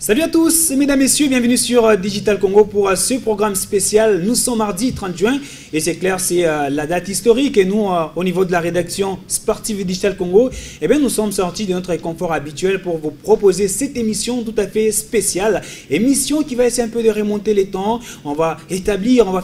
Salut à tous, mesdames, messieurs, bienvenue sur Digital Congo pour ce programme spécial. Nous sommes mardi 30 juin et c'est clair, c'est la date historique et nous, au niveau de la rédaction sportive Digital Congo, eh bien, nous sommes sortis de notre confort habituel pour vous proposer cette émission tout à fait spéciale. Émission qui va essayer un peu de remonter les temps. On va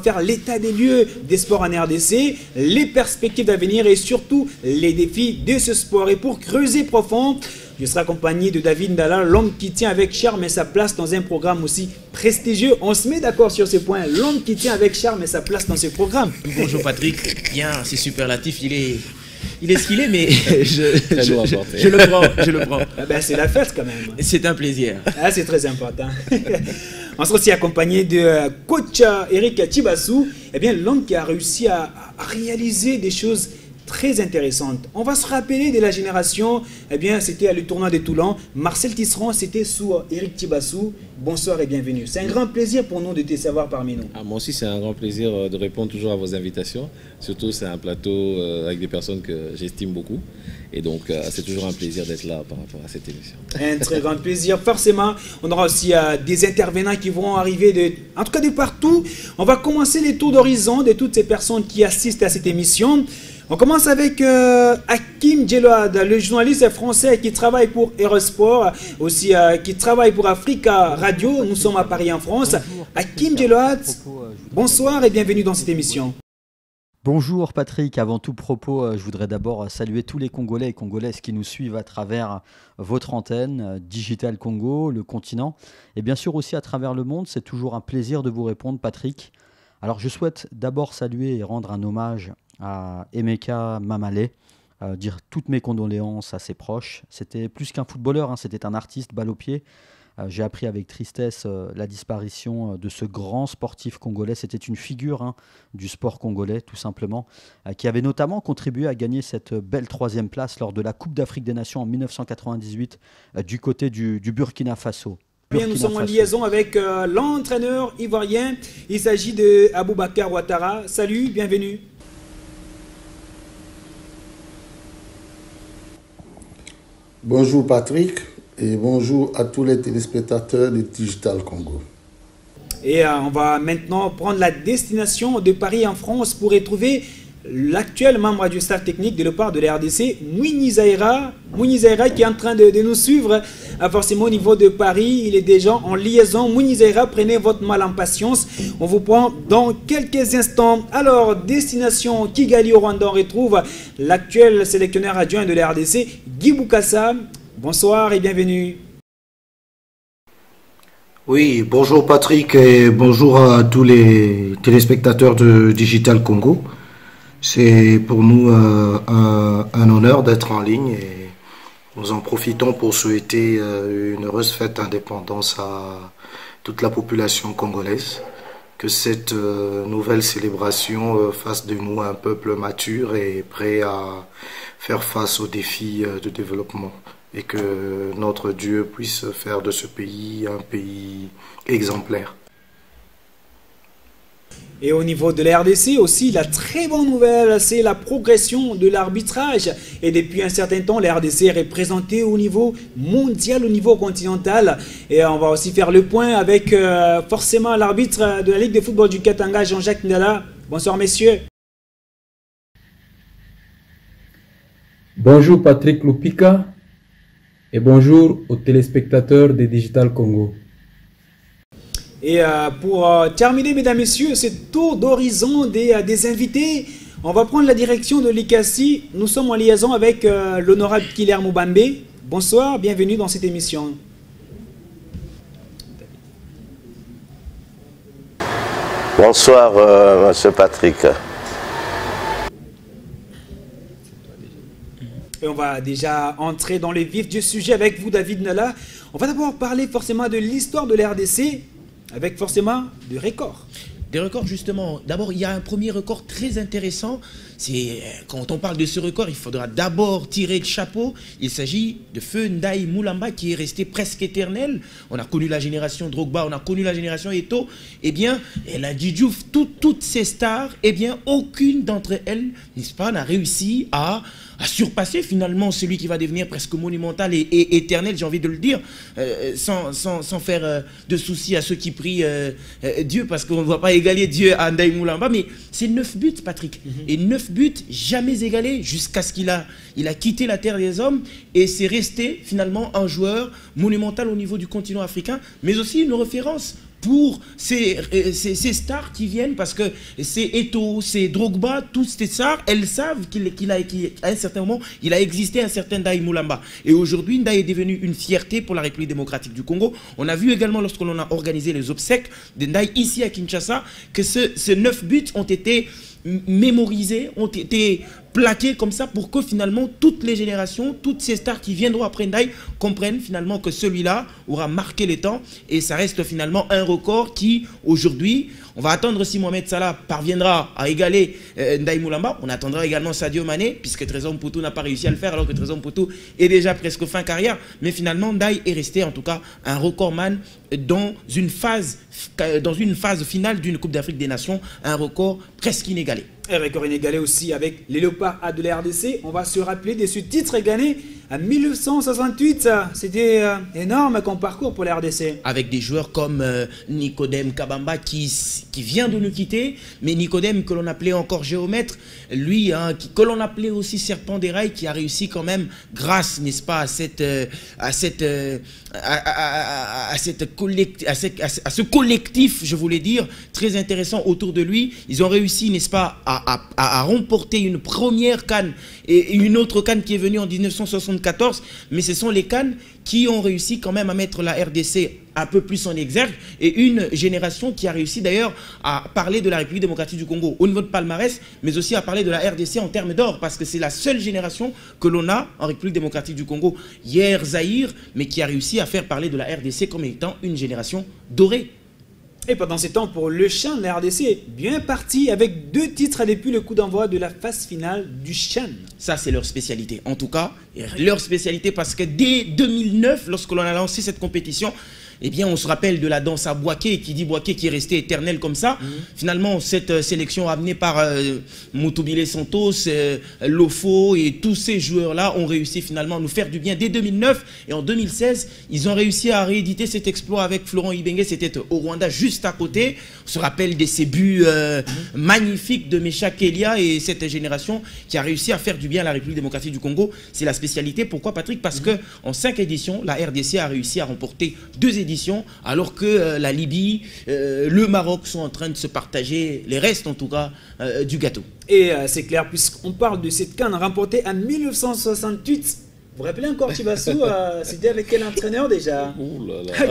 faire l'état des lieux des sports en RDC, les perspectives d'avenir et surtout les défis de ce sport. Et pour creuser profond, je serai accompagné de David Ndala, l'homme qui tient avec charme et sa place dans un programme aussi prestigieux. On se met d'accord sur ce point. L'homme qui tient avec charme et sa place dans ce programme. Bonjour Patrick. Bien, c'est superlatif. Il est ce qu'il est, mais je le prends. Ah ben, c'est la fête quand même. C'est un plaisir. Ah, c'est très important. On sera aussi accompagné de coach Eric Tibassou, eh bien, l'homme qui a réussi à réaliser des choses très intéressante. On va se rappeler de la génération, eh bien, c'était le tournoi de Toulon. Marcel Tisserand, c'était sous Eric Tibassou. Bonsoir et bienvenue. C'est un grand plaisir pour nous de te savoir parmi nous. Moi aussi, c'est un grand plaisir de répondre toujours à vos invitations. Surtout, c'est un plateau avec des personnes que j'estime beaucoup. Et donc, c'est toujours un plaisir d'être là par rapport à cette émission. Un très grand plaisir. Forcément, on aura aussi des intervenants qui vont arriver, en tout cas de partout. On va commencer les tours d'horizon de toutes ces personnes qui assistent à cette émission. On commence avec Hakim Djeload, le journaliste français qui travaille pour Eurosport, aussi qui travaille pour Africa Radio. Nous sommes à Paris en France. Hakim Djeload, bonsoir et bienvenue dans cette émission. Bonjour Patrick, avant tout propos, je voudrais d'abord saluer tous les Congolais et Congolaises qui nous suivent à travers votre antenne, Digital Congo, le continent, et bien sûr aussi à travers le monde. C'est toujours un plaisir de vous répondre Patrick. Alors je souhaite d'abord saluer et rendre un hommage à Emeka Mamale, dire toutes mes condoléances à ses proches. C'était plus qu'un footballeur, hein, c'était un artiste balle au pied. J'ai appris avec tristesse la disparition de ce grand sportif congolais. C'était une figure du sport congolais, tout simplement, qui avait notamment contribué à gagner cette belle 3e place lors de la Coupe d'Afrique des Nations en 1998 du côté du Burkina Faso. Bien, nous sommes en liaison avec l'entraîneur ivoirien. Il s'agit de Aboubakar Ouattara. Salut, bienvenue. Bonjour Patrick et bonjour à tous les téléspectateurs de Digital Congo. Et on va maintenant prendre la destination de Paris en France pour retrouver l'actuel membre du staff technique de la part de la RDC, Mouni Zaïra. Mouni Zaïra qui est en train de nous suivre forcément au niveau de Paris. Il est déjà en liaison. Mouni Zaïra, prenez votre mal en patience. On vous prend dans quelques instants. Alors, destination Kigali au Rwanda, on retrouve l'actuel sélectionneur adjoint de la RDC, Guy Boukassa. Bonsoir et bienvenue. Oui, bonjour Patrick et bonjour à tous les téléspectateurs de Digital Congo. C'est pour nous un honneur d'être en ligne et nous en profitons pour souhaiter une heureuse fête d'indépendance à toute la population congolaise. Que cette nouvelle célébration fasse de nous un peuple mature et prêt à faire face aux défis de développement et que notre Dieu puisse faire de ce pays un pays exemplaire. Et au niveau de la RDC aussi, la très bonne nouvelle, c'est la progression de l'arbitrage. Et depuis un certain temps, la RDC est représentée au niveau mondial, au niveau continental. Et on va aussi faire le point avec forcément l'arbitre de la Ligue de football du Katanga, Jean-Jacques Ndala. Bonsoir messieurs. Bonjour Patrick Lupika et bonjour aux téléspectateurs de Digital Congo. Et pour terminer, mesdames, messieurs, ce tour d'horizon des invités, on va prendre la direction de l'ICACI. Nous sommes en liaison avec l'honorable Killer Moubambe. Bonsoir, bienvenue dans cette émission. Bonsoir, monsieur Patrick. Et on va déjà entrer dans le vif du sujet avec vous, David Ndala. On va d'abord parler forcément de l'histoire de la RDC. Avec forcément des records. Des records justement. D'abord, il y a un premier record très intéressant. quand on parle de ce record, il faudra d'abord tirer le chapeau. Il s'agit de Feu Ndaye Moulamba qui est resté presque éternel. On a connu la génération Drogba, on a connu la génération Eto'o. Eh bien, El Hadji Diouf, toutes ces stars, eh bien, aucune d'entre elles, n'est-ce pas, n'a réussi à surpasser finalement celui qui va devenir presque monumental et éternel, j'ai envie de le dire, sans faire de soucis à ceux qui prient Dieu, parce qu'on ne va pas égaler Dieu à Ndaye Moulamba, mais c'est 9 buts, Patrick. Et 9 buts jamais égalés jusqu'à ce qu'il a quitté la terre des hommes, et c'est resté finalement un joueur monumental au niveau du continent africain, mais aussi une référence pour ces stars qui viennent, parce que c'est Eto'o, c'est Drogba, toutes ces stars, elles savent qu'à un certain moment, il a existé un certain Ndaye Moulamba. Et aujourd'hui, Ndaye est devenu une fierté pour la République démocratique du Congo. On a vu également, lorsque l'on a organisé les obsèques de Ndaye ici à Kinshasa, que ces 9 buts ont été mémorisés, ont été plaqués comme ça pour que finalement toutes les générations, toutes ces stars qui viendront après Ndaye comprennent finalement que celui-là aura marqué les temps, et ça reste finalement un record qui aujourd'hui, on va attendre si Mohamed Salah parviendra à égaler Ndaye Moulamba. On attendra également Sadio Mané, puisque Trésor Mputu n'a pas réussi à le faire, alors que Trésor Mputu est déjà presque fin carrière. Mais finalement, Ndaye est resté en tout cas un recordman dans une phase finale d'une Coupe d'Afrique des Nations, un record presque inégalé. Un record inégalé aussi avec les Léopards A de la RDC. On va se rappeler de ce titre gagné en 1968. C'était énorme comme parcours pour la RDC. Avec des joueurs comme Nicodème Kabamba qui vient de nous quitter, mais Nicodème que l'on appelait encore géomètre, lui que l'on appelait aussi serpent des rails, qui a réussi quand même grâce, n'est-ce pas, à ce collectif, je voulais dire, très intéressant autour de lui. Ils ont réussi, n'est-ce pas, à remporter une première CAN et une autre CAN qui est venue en 1974, mais ce sont les CAN qui ont réussi quand même à mettre la RDC un peu plus en exergue, et une génération qui a réussi d'ailleurs à parler de la République démocratique du Congo au niveau de palmarès, mais aussi à parler de la RDC en termes d'or, parce que c'est la seule génération que l'on a en République démocratique du Congo, hier Zaïre, mais qui a réussi à faire parler de la RDC comme étant une génération dorée. Et pendant ce temps, pour le CHAN, la RDC est bien partie avec 2 titres depuis le coup d'envoi de la phase finale du CHAN. Ça, c'est leur spécialité. En tout cas, leur spécialité, parce que dès 2009, lorsque l'on a lancé cette compétition, eh bien, on se rappelle de la danse à Boaké, qui dit Boaké qui est resté éternel comme ça. Finalement, cette sélection amenée par Mutubile Santos, Lofo et tous ces joueurs-là ont réussi finalement à nous faire du bien dès 2009. Et en 2016, ils ont réussi à rééditer cet exploit avec Florent Ibenge. C'était au Rwanda, juste à côté. On se rappelle de ces buts magnifiques de Mecha Kelia et cette génération qui a réussi à faire du bien à la République démocratique du Congo. C'est la spécialité. Pourquoi, Patrick? Parce qu'en 5 éditions, la RDC a réussi à remporter 2 éditions, alors que la Libye, le Maroc sont en train de se partager les restes, en tout cas, du gâteau. Et c'est clair, puisqu'on parle de cette CAN remportée en 1968. Vous vous rappelez encore, Tibassou, c'était avec quel entraîneur déjà?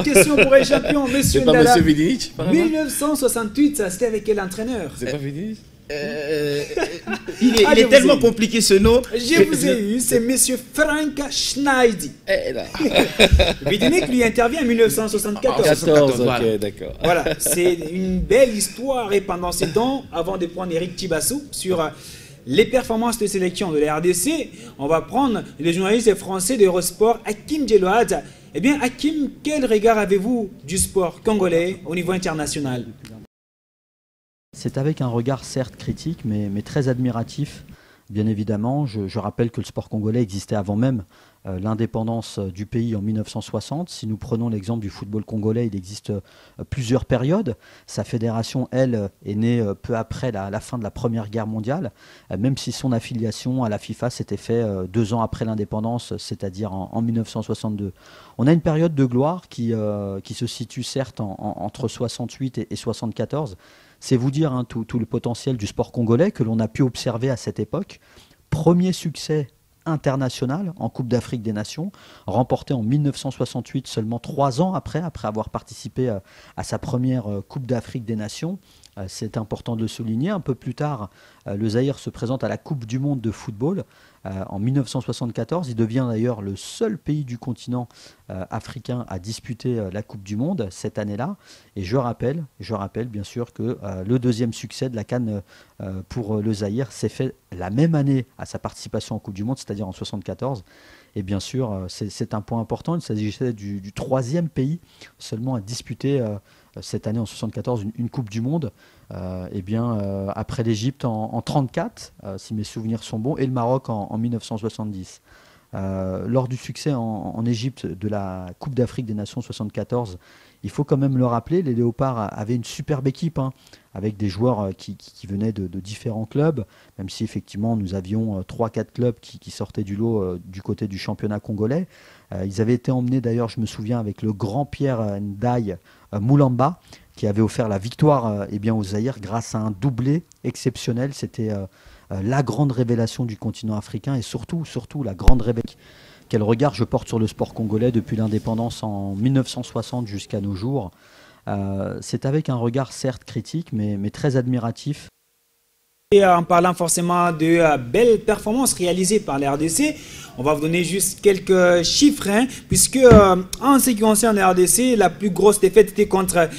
Question pour les champions, monsieur Ndala. C'est pas monsieur Vidinic? 1968, c'était avec quel entraîneur? C'est pas Vidinic? Il est tellement compliqué ce nom. Je vous ai eu, c'est monsieur Frank Schneidi. Vidinic lui intervient en 1974. 14, voilà. Ok, d'accord. Voilà, c'est une belle histoire. Et pendant ces temps, avant de prendre Eric Tibassou sur les performances de sélection de la RDC, on va prendre le journaliste français d'Eurosport, Hakim Djelouad. Eh bien, Hakim, quel regard avez-vous du sport congolais au niveau international? C'est avec un regard certes critique, mais très admiratif. Bien évidemment, je rappelle que le sport congolais existait avant même l'indépendance du pays en 1960. Si nous prenons l'exemple du football congolais, il existe plusieurs périodes. Sa fédération, elle, est née peu après la fin de la Première Guerre mondiale, même si son affiliation à la FIFA s'était fait 2 ans après l'indépendance, c'est-à-dire en 1962. On a une période de gloire qui se situe certes entre 68 et 74. C'est vous dire tout le potentiel du sport congolais que l'on a pu observer à cette époque. Premier succès international en Coupe d'Afrique des Nations, remporté en 1968, seulement 3 ans après avoir participé à sa première Coupe d'Afrique des Nations. C'est important de le souligner. Un peu plus tard, le Zaïre se présente à la Coupe du Monde de football. en 1974. Il devient d'ailleurs le seul pays du continent africain à disputer la Coupe du Monde cette année-là. Et je rappelle bien sûr que le deuxième succès de la CAN pour le Zaïre s'est fait la même année à sa participation en Coupe du Monde, c'est-à-dire en 1974. Et bien sûr, c'est un point important. Il s'agissait du troisième pays seulement à disputer cette année en 1974 une Coupe du Monde. Après l'Égypte en 1934, si mes souvenirs sont bons, et le Maroc en 1970. Lors du succès en Égypte de la Coupe d'Afrique des Nations 1974, il faut quand même le rappeler, les Léopards avaient une superbe équipe, avec des joueurs qui venaient de différents clubs, même si effectivement nous avions 3-4 clubs qui sortaient du lot du côté du championnat congolais. Ils avaient été emmenés d'ailleurs, je me souviens, avec le grand Pierre Ndaye Moulamba, qui avait offert la victoire au Zaïre grâce à un doublé exceptionnel. C'était la grande révélation du continent africain et surtout la grande révélation. Quel regard je porte sur le sport congolais depuis l'indépendance en 1960 jusqu'à nos jours. C'est avec un regard certes critique mais très admiratif. Et en parlant forcément de belles performances réalisées par la RDC, on va vous donner juste quelques chiffres, puisque en ce qui concerne la RDC, la plus grosse défaite était contre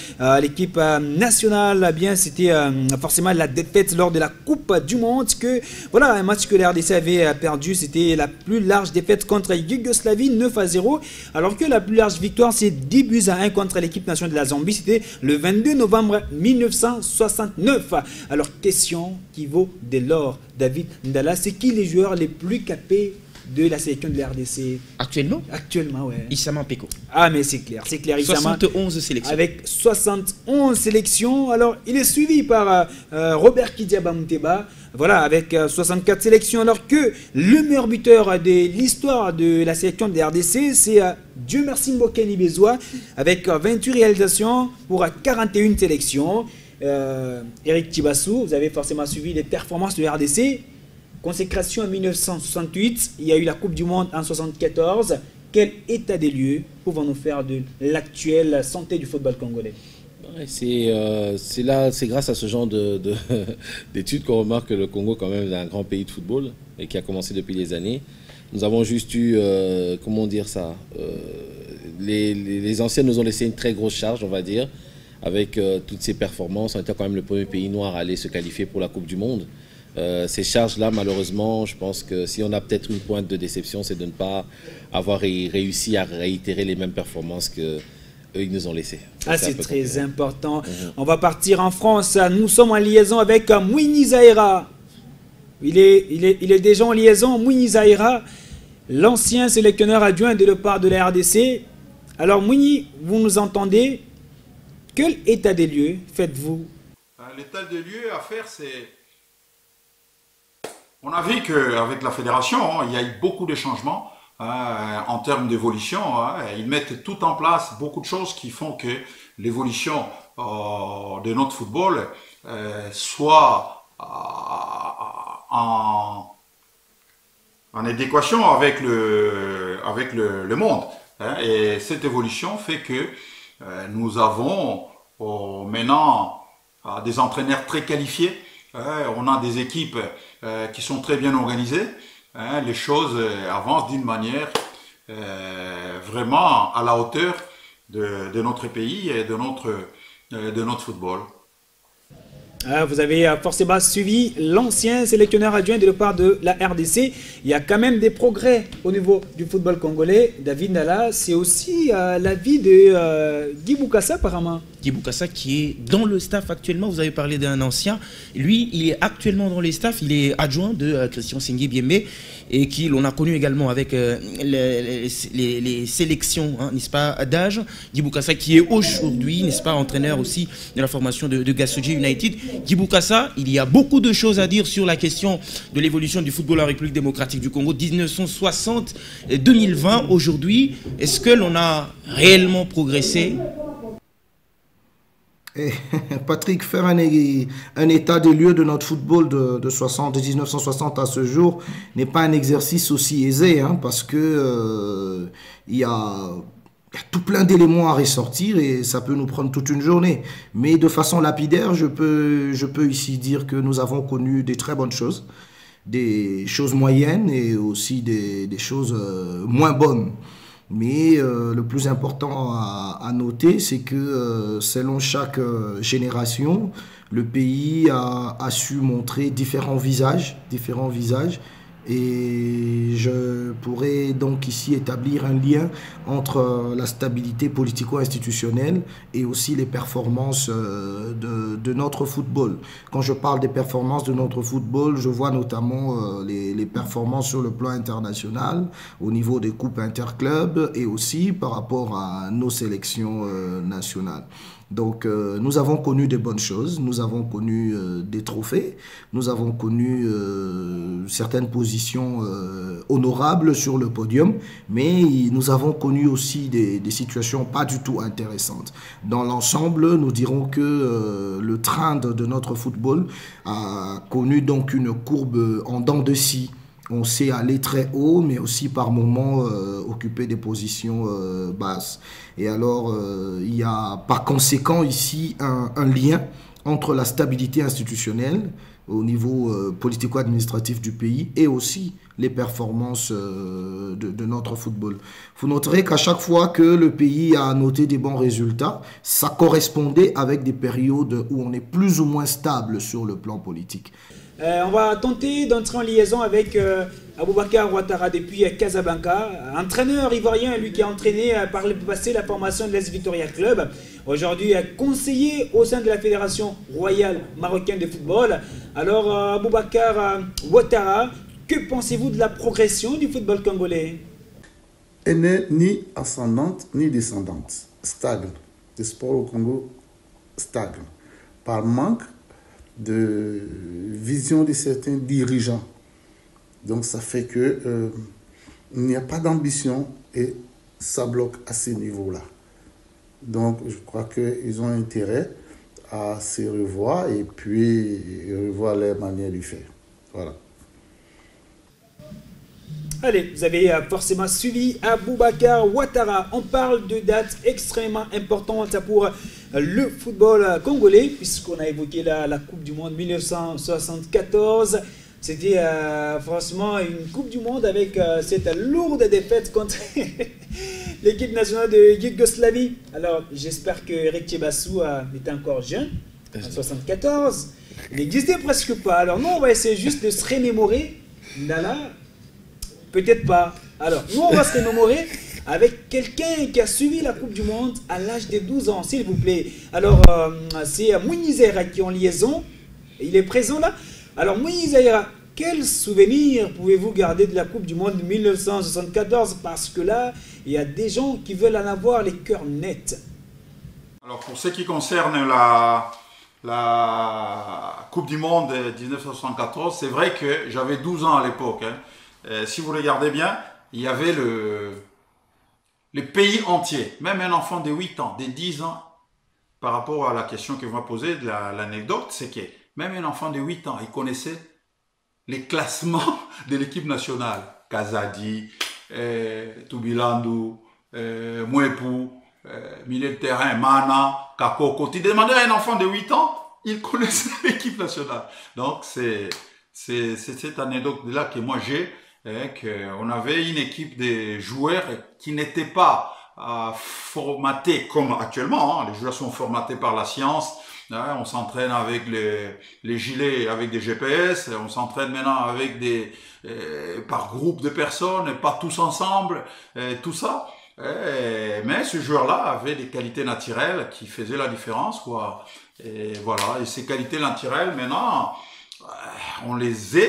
l'équipe nationale. C'était forcément la défaite lors de la Coupe du Monde. Un match que la RDC avait perdu, c'était la plus large défaite contre Yougoslavie, 9-0, alors que la plus large victoire, c'est 10-1 contre l'équipe nationale de la Zambie. C'était le 22 novembre 1969. Alors, question qui vaut de l'or, David Ndala, c'est qui les joueurs les plus capés de la sélection de la RDC actuellement? Actuellement, ouais. Issama Peko. Ah, mais c'est clair. Issama, 71 sélections. Avec 71 sélections. Alors, il est suivi par Robert Kidiaba Mouteba, avec 64 sélections. Alors que le meilleur buteur de l'histoire de la sélection de la RDC, c'est Dieu merci Mbokeni Bezoua, avec 28 réalisations pour 41 sélections. Eric Tibassou, vous avez forcément suivi les performances de la RDC. Consécration en 1968, il y a eu la Coupe du Monde en 1974. Quel état des lieux pouvons-nous faire de l'actuelle santé du football congolais? C'est grâce à ce genre d'études qu'on remarque que le Congo quand même est un grand pays de football et qui a commencé depuis des années. Nous avons juste eu, les anciens nous ont laissé une très grosse charge, on va dire, avec toutes ces performances. On était quand même le premier pays noir à aller se qualifier pour la Coupe du Monde. Ces charges-là, malheureusement, je pense que si on a peut-être une pointe de déception, c'est de ne pas avoir réussi à réitérer les mêmes performances qu'eux, ils nous ont laissées. C'est très important. On va partir en France. Nous sommes en liaison avec Mouni Zaïra. Il est déjà en liaison. Mouni Zaïra, l'ancien sélectionneur adjoint de la part de la RDC. Alors, Mouni, vous nous entendez? Quel état des lieux faites-vous? L'état des lieux à faire, c'est... On a vu qu'avec la fédération, il y a eu beaucoup de changements en termes d'évolution. Ils mettent tout en place, beaucoup de choses qui font que l'évolution de notre football soit en adéquation avec le monde. Et cette évolution fait que nous avons maintenant des entraîneurs très qualifiés. On a des équipes qui sont très bien organisées. Les choses avancent d'une manière vraiment à la hauteur de notre pays et de notre football. Vous avez forcément suivi l'ancien sélectionneur adjoint de la part de la RDC. Il y a quand même des progrès au niveau du football congolais. David Ndala, c'est aussi l'avis de Guy Boukassa apparemment. Guy Boukassa qui est dans le staff actuellement. Vous avez parlé d'un ancien. Lui, il est actuellement dans les staffs. Il est adjoint de Christian Singhi Biemé et qui l'on a connu également avec les sélections, n'est-ce pas, d'âge. Guy Boukassa qui est aujourd'hui, n'est-ce pas, entraîneur aussi de la formation de Gasoji United. Guy Boukassa, il y a beaucoup de choses à dire sur la question de l'évolution du football en République démocratique du Congo 1960-2020. Aujourd'hui, est-ce que l'on a réellement progressé? Patrick, faire un état des lieux de notre football de 1960 à ce jour n'est pas un exercice aussi aisé, parce que il y a tout plein d'éléments à ressortir et ça peut nous prendre toute une journée. Mais de façon lapidaire, je peux ici dire que nous avons connu des très bonnes choses. des choses moyennes et aussi des choses moins bonnes. Mais le plus important à noter, c'est que selon chaque génération, le pays a su montrer différents visages. Et je pourrais donc ici établir un lien entre la stabilité politico-institutionnelle et aussi les performances de notre football. Quand je parle des performances de notre football, je vois notamment les performances sur le plan international, au niveau des coupes interclubs et aussi par rapport à nos sélections nationales. Donc nous avons connu des bonnes choses, nous avons connu des trophées, nous avons connu certaines positions honorables sur le podium, mais nous avons connu aussi des situations pas du tout intéressantes. Dans l'ensemble, nous dirons que le train de notre football a connu donc une courbe en dents de scie. On sait aller très haut, mais aussi par moments occuper des positions basses. Et alors, il y a par conséquent ici un lien entre la stabilité institutionnelle au niveau politico-administratif du pays et aussi les performances de notre football. Vous noterez qu'à chaque fois que le pays a noté des bons résultats, ça correspondait avec des périodes où on est plus ou moins stable sur le plan politique. On va tenter d'entrer en liaison avec Aboubakar Ouattara depuis Casablanca, entraîneur ivoirien, lui qui a entraîné par le passé la formation de l'Est Victoria Club, aujourd'hui conseiller au sein de la Fédération royale marocaine de football. Alors Aboubakar Ouattara, que pensez-vous de la progression du football congolais? Elle n'est ni ascendante ni descendante, stagne. Le sport au Congo stagne par manque de vision de certains dirigeants. Donc ça fait que il n'y a pas d'ambition et ça bloque à ces niveaux-là. Donc je crois qu'ils ont intérêt à se revoir et puis revoir leur manière de faire. Voilà. Allez, vous avez forcément suivi Aboubakar Ouattara. On parle de dates extrêmement importantes pour le football congolais, puisqu'on a évoqué la Coupe du Monde 1974. C'était franchement une Coupe du Monde avec cette lourde défaite contre l'équipe nationale de Yougoslavie. Alors, j'espère que Eric Tchebassou était encore jeune, en 1974. Il n'existait presque pas. Alors, nous, on va essayer juste de se remémorer. Là, peut-être pas. Alors, nous, on va se remémorer avec quelqu'un qui a suivi la Coupe du Monde à l'âge de 12 ans, s'il vous plaît. Alors, c'est Mounizera qui est en liaison. Il est présent là. Alors, Mounizera, quel souvenir pouvez-vous garder de la Coupe du Monde 1974? Parce que là, il y a des gens qui veulent en avoir les cœurs nets. Alors, pour ce qui concerne la Coupe du Monde de 1974, c'est vrai que j'avais 12 ans à l'époque. Si vous regardez bien, il y avait le pays entier, même un enfant de 8 ans, de 10 ans, par rapport à la question que vous m'avez posée, l'anecdote, c'est que même un enfant de 8 ans, il connaissait les classements de l'équipe nationale. Kazadi, Toubilandou, Mouepou, milieu de terrain, Mana, Kakoko. Tu demandais à un enfant de 8 ans, il connaissait l'équipe nationale. Donc, c'est cette anecdote-là que moi j'ai, qu'on avait une équipe de joueurs qui n'étaient pas formatés comme actuellement. Les joueurs sont formatés par la science. On s'entraîne avec les gilets, avec des GPS. On s'entraîne maintenant avec par groupe de personnes, pas tous ensemble, tout ça. Mais ce joueur-là avait des qualités naturelles qui faisaient la différence, quoi. Et voilà. Et ces qualités naturelles, maintenant, on les a.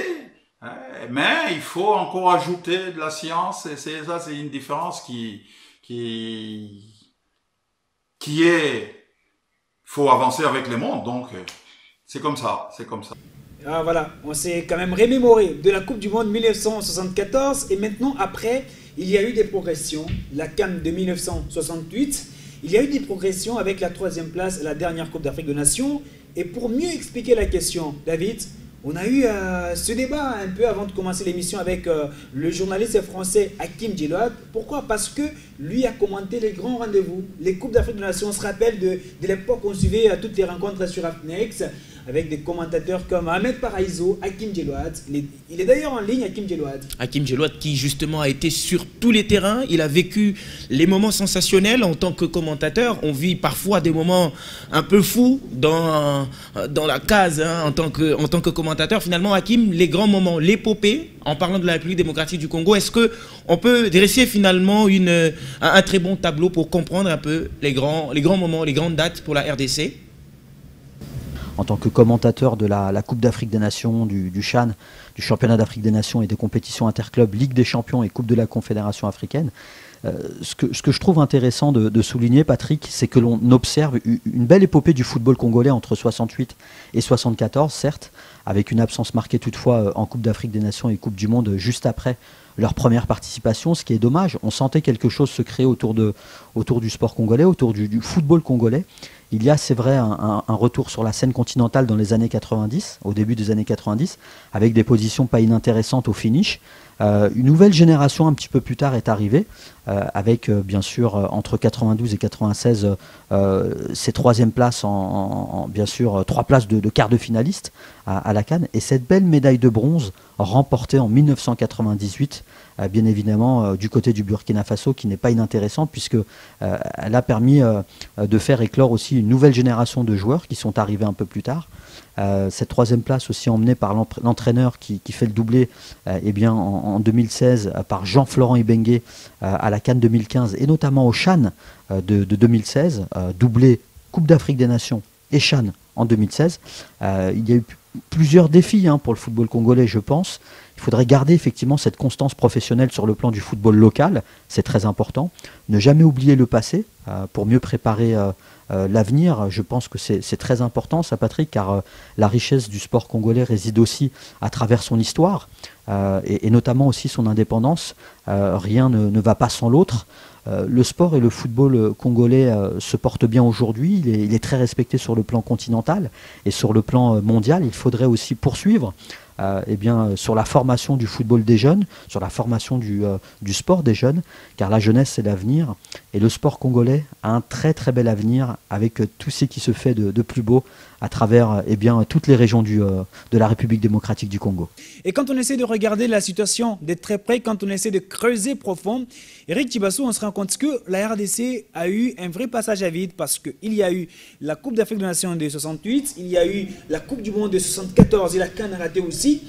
Mais il faut encore ajouter de la science, et ça, c'est une différence qui est, faut avancer avec le monde, donc c'est comme ça, c'est comme ça. Ah, voilà, on s'est quand même remémoré de la Coupe du Monde 1974, et maintenant, après, il y a eu des progressions, la CAN de 1968, il y a eu des progressions avec la 3e place, la dernière Coupe d'Afrique des Nations, et pour mieux expliquer la question, David, on a eu ce débat un peu avant de commencer l'émission avec le journaliste français Hakim Djelouad. Pourquoi? Parce que lui a commenté les grands rendez-vous, les Coupes d'Afrique des Nations. On se rappelle de l'époque où on suivait toutes les rencontres sur Afnex. avec des commentateurs comme Ahmed Paraïso, Hakim Djelouad. Il est d'ailleurs en ligne, Hakim Djelouad. Hakim Djelouad qui justement a été sur tous les terrains, il a vécu les moments sensationnels en tant que commentateur. On vit parfois des moments un peu fous dans la case hein, en tant que commentateur. Finalement, Hakim, les grands moments, l'épopée, en parlant de la République démocratique du Congo, est-ce qu'on peut dresser finalement un très bon tableau pour comprendre un peu les grands moments, les grandes dates pour la RDC? En tant que commentateur de la Coupe d'Afrique des Nations, du CHAN, du Championnat d'Afrique des Nations et des compétitions interclubs, Ligue des Champions et Coupe de la Confédération africaine, ce que je trouve intéressant de souligner, Patrick, c'est que l'on observe une belle épopée du football congolais entre 68 et 74, certes, avec une absence marquée toutefois en Coupe d'Afrique des Nations et Coupe du Monde juste après leur première participation, ce qui est dommage. On sentait quelque chose se créer autour du sport congolais, autour du football congolais. Il y a, c'est vrai, un retour sur la scène continentale dans les années 90, au début des années 90, avec des positions pas inintéressantes au finish. Une nouvelle génération un petit peu plus tard est arrivée, avec bien sûr entre 92 et 96 ces troisième places, bien sûr 3 places de quart de finaliste à la CAN, et cette belle médaille de bronze remportée en 1998, bien évidemment du côté du Burkina Faso, qui n'est pas inintéressante puisque elle a permis de faire éclore aussi une nouvelle génération de joueurs qui sont arrivés un peu plus tard. Cette troisième place aussi emmenée par l'entraîneur qui fait le doublé eh bien, en 2016 par Jean-Florent Ibengue à la CAN 2015 et notamment au CHAN de 2016, doublé Coupe d'Afrique des Nations et CHAN en 2016. Il y a eu plusieurs défis pour le football congolais, je pense. Il faudrait garder effectivement cette constance professionnelle sur le plan du football local, c'est très important. Ne jamais oublier le passé pour mieux préparer l'avenir. Je pense que c'est très important ça, Patrick, car la richesse du sport congolais réside aussi à travers son histoire et notamment aussi son indépendance. Rien ne va pas sans l'autre. Le sport et le football congolais se portent bien aujourd'hui. Il est très respecté sur le plan continental et sur le plan mondial. Il faudrait aussi poursuivre eh bien, sur la formation du football des jeunes, sur la formation du sport des jeunes, car la jeunesse c'est l'avenir et le sport congolais a un très très bel avenir avec tout ce qui se fait de plus beau à travers eh bien, toutes les régions de la République démocratique du Congo. Et quand on essaie de regarder la situation de très près, quand on essaie de creuser profond, Eric Thibassou, on se rend compte que la RDC a eu un vrai passage à vide parce qu'il y a eu la Coupe d'Afrique des Nations de 68, il y a eu la Coupe du Monde de 74 et la CAN ratée aussi.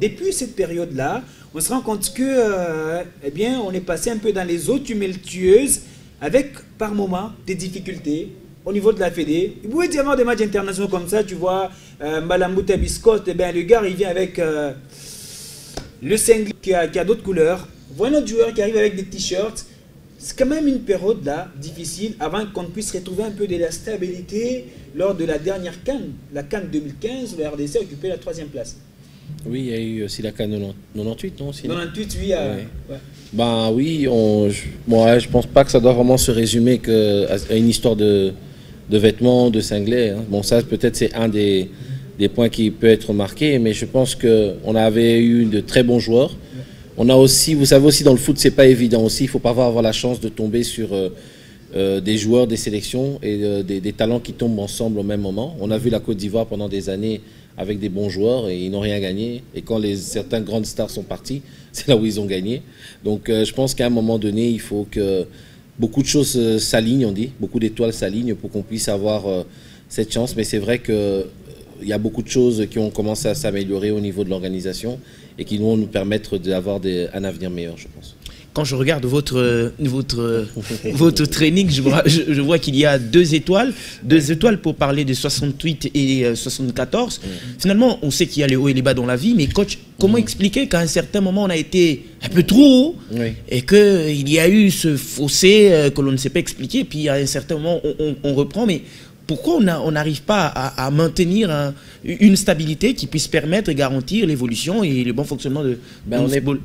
Depuis cette période-là, on se rend compte que, eh bien, on est passé un peu dans les eaux tumultueuses avec par moments des difficultés au niveau de la Fédé. Il pouvait y avoir des matchs internationaux comme ça, tu vois, Mbalambuta Biscotte, eh bien, le gars il vient avec le single qui a d'autres couleurs. Voilà notre joueur qui arrive avec des t-shirts. C'est quand même une période là difficile avant qu'on puisse retrouver un peu de la stabilité lors de la dernière CAN, la CAN 2015, où la RDC a occupé la 3e place. Oui, il y a eu aussi la CAN 98, non? 98, oui. Ouais. Ben oui, moi je pense pas que ça doit vraiment se résumer à une histoire de vêtements, de cinglés. Bon, ça peut-être c'est un des points qui peut être marqué, mais je pense qu'on avait eu de très bons joueurs. On a aussi, vous savez aussi dans le foot, c'est pas évident aussi, il faut pas avoir la chance de tomber sur des joueurs, des sélections et des talents qui tombent ensemble au même moment. On a vu la Côte d'Ivoire pendant des années avec des bons joueurs et ils n'ont rien gagné. Et quand certaines grandes stars sont parties, c'est là où ils ont gagné. Donc je pense qu'à un moment donné, il faut que beaucoup de choses s'alignent, on dit, beaucoup d'étoiles s'alignent pour qu'on puisse avoir cette chance. Mais c'est vrai qu'il y a beaucoup de choses qui ont commencé à s'améliorer au niveau de l'organisation et qui vont nous permettre d'avoir un avenir meilleur, je pense. Quand je regarde votre training, je vois qu'il y a 2 étoiles pour parler de 68 et 74. Finalement, on sait qu'il y a les hauts et les bas dans la vie, mais coach, comment expliquer qu'à un certain moment, on a été un peu trop haut et qu'il y a eu ce fossé que l'on ne sait pas expliquer, puis à un certain moment, on reprend, mais pourquoi on n'arrive pas à maintenir une stabilité qui puisse permettre et garantir l'évolution et le bon fonctionnement de football?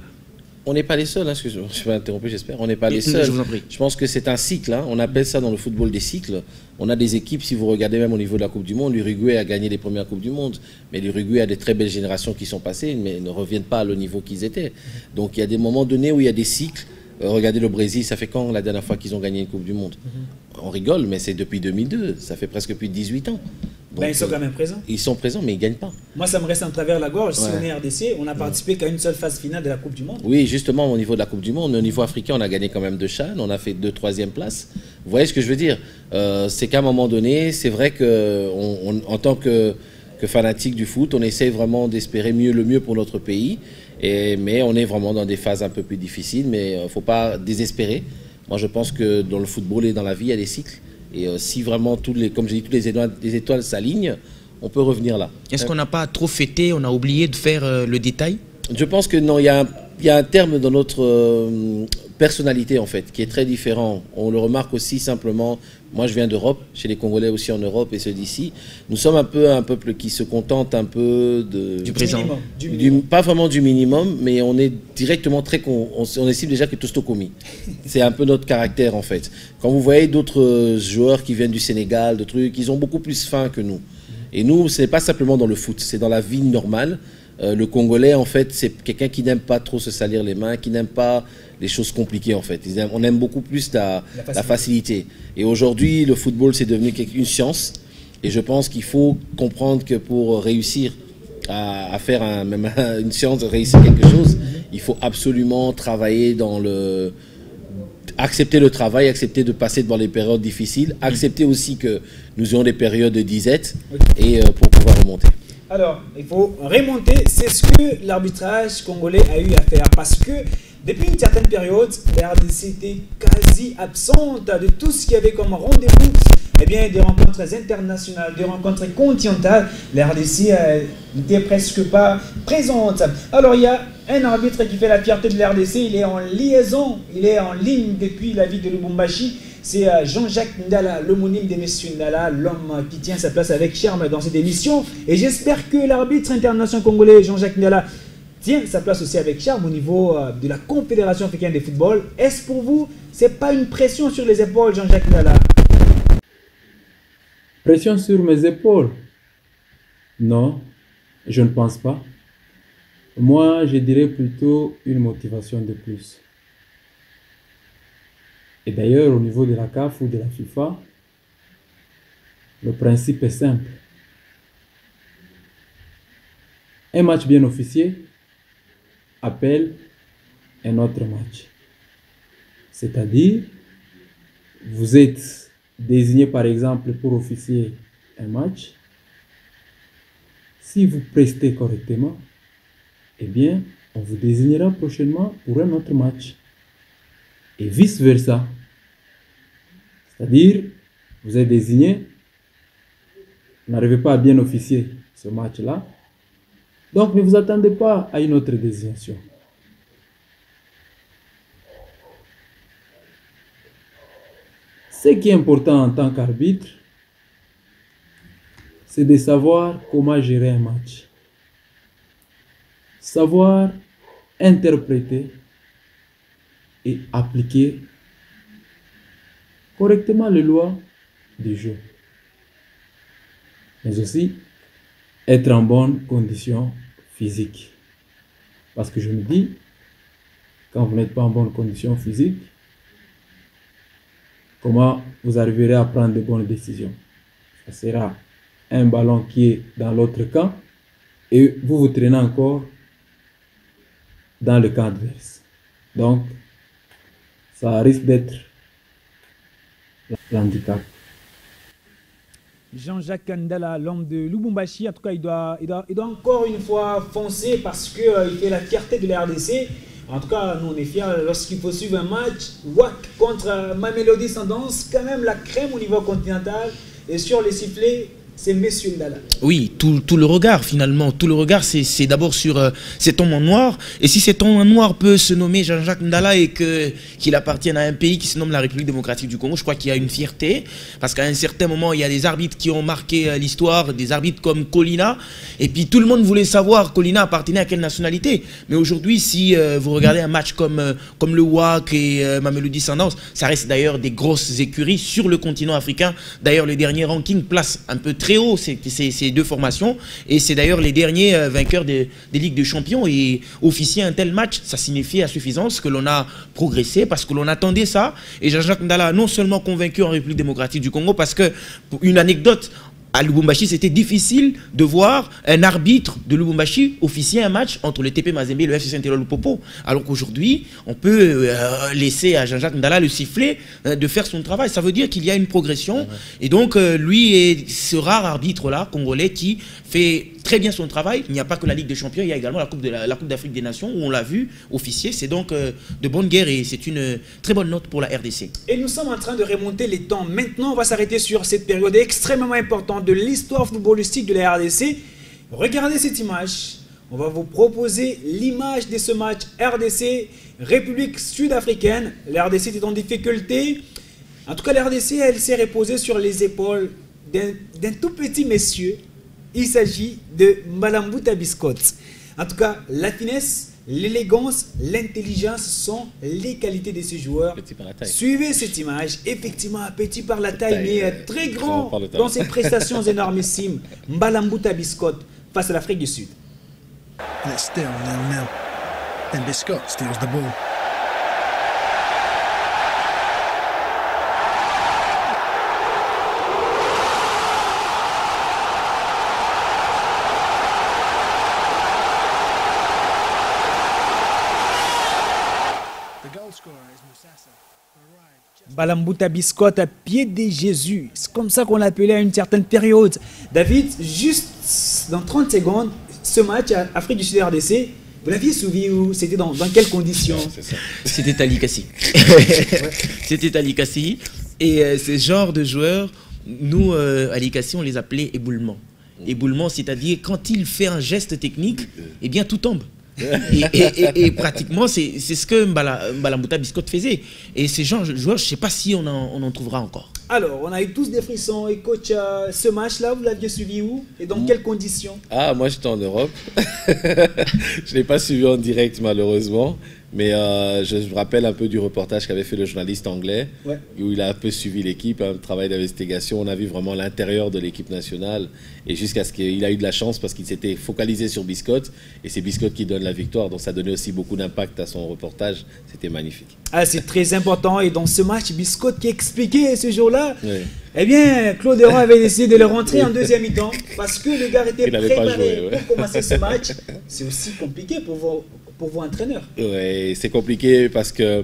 On n'est pas les seuls, excusez-moi, je vais interrompre, j'espère. On n'est pas les seuls. Je vous en prie. Je pense que c'est un cycle. On appelle ça dans le football des cycles. On a des équipes, si vous regardez même au niveau de la Coupe du Monde, l'Uruguay a gagné les premières Coupes du Monde. Mais l'Uruguay a des très belles générations qui sont passées, mais ne reviennent pas au niveau qu'ils étaient. Donc il y a des moments donnés où il y a des cycles. Regardez le Brésil, ça fait quand la dernière fois qu'ils ont gagné une Coupe du Monde? On rigole, mais c'est depuis 2002. Ça fait presque plus de 18 ans. Donc, ils sont quand même présents. Ils sont présents, mais ils ne gagnent pas. Moi, ça me reste en travers la gorge. Si Ouais. on est RDC, on a participé qu'à une seule phase finale de la Coupe du Monde. Oui, justement, au niveau de la Coupe du Monde, au niveau africain, on a gagné quand même 2 CHAN, on a fait 2 troisième places. Vous voyez ce que je veux dire? C'est qu'à un moment donné, c'est vrai qu'en tant que fanatique du foot, on essaie vraiment d'espérer le mieux pour notre pays. Mais on est vraiment dans des phases un peu plus difficiles, mais il ne faut pas désespérer. Moi, je pense que dans le football et dans la vie, il y a des cycles. Et si vraiment, comme je dis, toutes les étoiles s'alignent, on peut revenir là. Est-ce qu'on n'a pas trop fêté, on a oublié de faire le détail? Je pense que non, il y a un terme dans notre personnalité, en fait, qui est très différent. On le remarque aussi simplement. Moi, je viens d'Europe, chez les Congolais aussi en Europe et ceux d'ici. Nous sommes un peuple qui se contente un peu du présent. Pas vraiment du minimum, mais on est directement on estime déjà que tout est commis. C'est un peu notre caractère, en fait. Quand vous voyez d'autres joueurs qui viennent du Sénégal, de trucs, ils ont beaucoup plus faim que nous. Et nous, ce n'est pas simplement dans le foot, c'est dans la vie normale. Le Congolais, en fait, c'est quelqu'un qui n'aime pas trop se salir les mains, qui n'aime pas les choses compliquées, en fait. On aime beaucoup plus la facilité. Et aujourd'hui, le football, c'est devenu une science. Et je pense qu'il faut comprendre que pour réussir à faire une science, de réussir quelque chose, il faut absolument travailler accepter le travail, accepter de passer devant les périodes difficiles, accepter aussi que nous ayons des périodes de disette et pour pouvoir remonter. Alors, il faut remonter, c'est ce que l'arbitrage congolais a eu à faire parce que depuis une certaine période, la RDC était quasi absente de tout ce qu'il y avait comme rendez-vous, eh bien, des rencontres internationales, des rencontres continentales. La RDC n'était presque pas présente. Alors, il y a un arbitre qui fait la fierté de la RDC, il est en liaison, il est en ligne depuis la ville de Lubumbashi. C'est Jean-Jacques Ndala, l'homonyme de M. Ndala, l'homme qui tient sa place avec charme dans cette émission. Et j'espère que l'arbitre international congolais, Jean-Jacques Ndala, tient sa place aussi avec charme au niveau de la Confédération africaine de football. Est-ce pour vous, c'est pas une pression sur les épaules, Jean-Jacques Ndala? Pression sur mes épaules? Non, je ne pense pas. Moi, je dirais plutôt une motivation de plus. Et d'ailleurs, au niveau de la CAF ou de la FIFA, le principe est simple. Un match bien officié appelle un autre match. C'est-à-dire, vous êtes désigné par exemple pour officier un match. Si vous prestez correctement, eh bien, on vous désignera prochainement pour un autre match. Et vice-versa. C'est-à-dire, vous êtes désigné, vous n'arrivez pas à bien officier ce match-là, donc ne vous attendez pas à une autre désignation. Ce qui est important en tant qu'arbitre, c'est de savoir comment gérer un match. Savoir interpréter et appliquer correctement les lois du jeu. Mais aussi être en bonne condition physique. Parce que je me dis, quand vous n'êtes pas en bonne condition physique, comment vous arriverez à prendre de bonnes décisions? Ça sera un ballon qui est dans l'autre camp et vous vous traînez encore dans le camp adverse. Donc, ça risque d'être l'handicap. Jean-Jacques Ndala, l'homme de Lubumbashi, en tout cas, il doit encore une fois foncer parce qu'il fait la fierté de la RDC. En tout cas, nous on est fiers lorsqu'il faut suivre un match. WAC contre Mamelodi Sundowns, quand même la crème au niveau continental. Et sur les sifflets, c'est M. Ndala. Oui, tout le regard finalement, tout le regard c'est d'abord sur cet homme en noir. Et si cet homme en noir peut se nommer Jean-Jacques Ndala et qu'il appartienne à un pays qui se nomme la République démocratique du Congo, je crois qu'il y a une fierté. Parce qu'à un certain moment, il y a des arbitres qui ont marqué l'histoire, des arbitres comme Colina. Et puis tout le monde voulait savoir Colina appartenait à quelle nationalité. Mais aujourd'hui, si vous regardez un match comme le WAC et Mamelodi Sundowns, ça reste d'ailleurs des grosses écuries sur le continent africain. D'ailleurs, le dernier ranking place un peu très haut ces deux formations et c'est d'ailleurs les derniers vainqueurs des Ligues des Champions. Et officier un tel match, ça signifie à suffisance que l'on a progressé parce que l'on attendait ça. Et Jean-Jacques Ndala a non seulement convaincu en République démocratique du Congo, parce que, pour une anecdote, à Lubumbashi, c'était difficile de voir un arbitre de Lubumbashi officier un match entre le TP Mazembe et le FC Saint-Éloi-Lupopo. Alors qu'aujourd'hui, on peut laisser à Jean-Jacques Ndala le sifflet de faire son travail. Ça veut dire qu'il y a une progression. Et donc, lui est ce rare arbitre-là, congolais, qui fait très bien son travail. Il n'y a pas que la Ligue des Champions, il y a également la Coupe d'Afrique des Nations, où on l'a vu officier. C'est donc de bonne guerre et c'est une très bonne note pour la RDC. Et nous sommes en train de remonter les temps. Maintenant, on va s'arrêter sur cette période extrêmement importante de l'histoire footballistique de la RDC. Regardez cette image. On va vous proposer l'image de ce match RDC, République sud-africaine. La RDC est en difficulté. En tout cas, la RDC, elle s'est reposée sur les épaules d'un tout petit monsieur. Il s'agit de Mbalambuta Biscotte. En tout cas, la finesse, l'élégance, l'intelligence sont les qualités de ces joueurs. Petit par la taille. Suivez cette image. Effectivement, petit par la taille, mais très grand dans ses prestations énormissimes. Mbalambuta Biscotte face à l'Afrique du Sud. It's still 0-0. And Biscotte steals the ball. Mbalambuta Biscotte à pied de Jésus. C'est comme ça qu'on l'appelait à une certaine période. David, juste dans 30 secondes, ce match à Afrique du Sud RDC, vous l'aviez suivi où? C'était dans quelles conditions? C'était à Likassi. C'était à Likassi. Et ce genre de joueurs, nous, à Likassi, on les appelait éboulements. Éboulement, c'est-à-dire quand il fait un geste technique, eh bien tout tombe. Et pratiquement, c'est ce que Mbalambuta Biscotte faisait. Et ces gens de joueurs, je ne sais pas si on en trouvera encore. Alors, on a eu tous des frissons. Et coach, ce match-là, vous l'aviez suivi où? Et dans quelles conditions? Ah, moi j'étais en Europe. Je ne l'ai pas suivi en direct malheureusement. Mais je me rappelle un peu du reportage qu'avait fait le journaliste anglais, où il a un peu suivi l'équipe, un travail d'investigation. On a vu vraiment l'intérieur de l'équipe nationale, et jusqu'à ce qu'il a eu de la chance parce qu'il s'était focalisé sur Biscotte, et c'est Biscotte qui donne la victoire, donc ça donnait aussi beaucoup d'impact à son reportage. C'était magnifique. Ah, c'est très important, et dans ce match, Biscotte qui expliquait ce jour-là, eh bien, Claude Roy avait décidé de le rentrer en deuxième mi-temps, parce que le gars était préparé pour commencer ce match. C'est aussi compliqué pour vos entraîneurs. Oui, c'est compliqué parce qu'un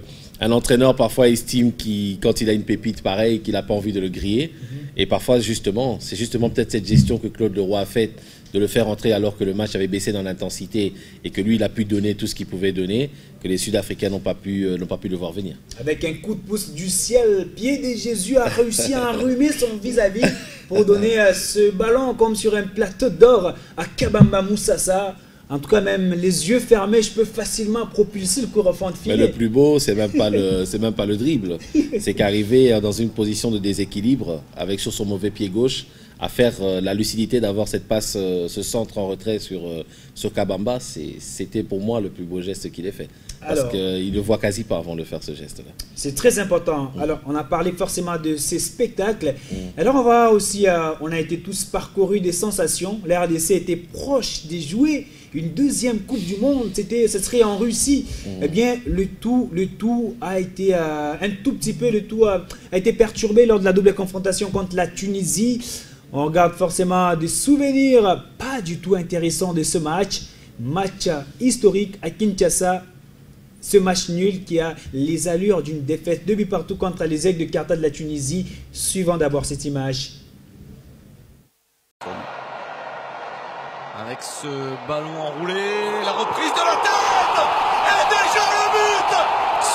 entraîneur parfois estime quand il a une pépite pareille qu'il n'a pas envie de le griller. Et parfois justement, c'est justement peut-être cette gestion que Claude Leroy a faite, de le faire entrer alors que le match avait baissé dans l'intensité et que lui il a pu donner tout ce qu'il pouvait donner, que les Sud-Africains n'ont pas pu le voir venir. Avec un coup de pouce du ciel, pied de Jésus a réussi à enrhumer son vis-à-vis pour donner ce ballon comme sur un plateau d'or à Kabamba Moussassa. En tout cas, même les yeux fermés, je peux facilement propulser le coup au fond de filet. Mais le plus beau, c'est même pas le dribble. C'est qu'arriver dans une position de déséquilibre, avec sur son mauvais pied gauche, à faire la lucidité d'avoir cette passe, ce centre en retrait sur Kabamba, c'était pour moi le plus beau geste qu'il ait fait. Parce qu'il ne voit quasi pas avant de faire ce geste-là. C'est très important. Alors, on a parlé forcément de ces spectacles. Alors, on va aussi, on a été tous parcourus des sensations. La RDC était proche de jouer une deuxième Coupe du Monde. Ce serait en Russie. Eh bien, le tout a été un tout petit peu, a été perturbé lors de la double confrontation contre la Tunisie. On garde forcément des souvenirs pas du tout intéressants de ce match. Match historique à Kinshasa. Ce match nul qui a les allures d'une défaite 2 buts partout contre les Aigles de Carta de la Tunisie. Suivant d'abord cette image. Avec ce ballon enroulé, la reprise de la tête et déjà le but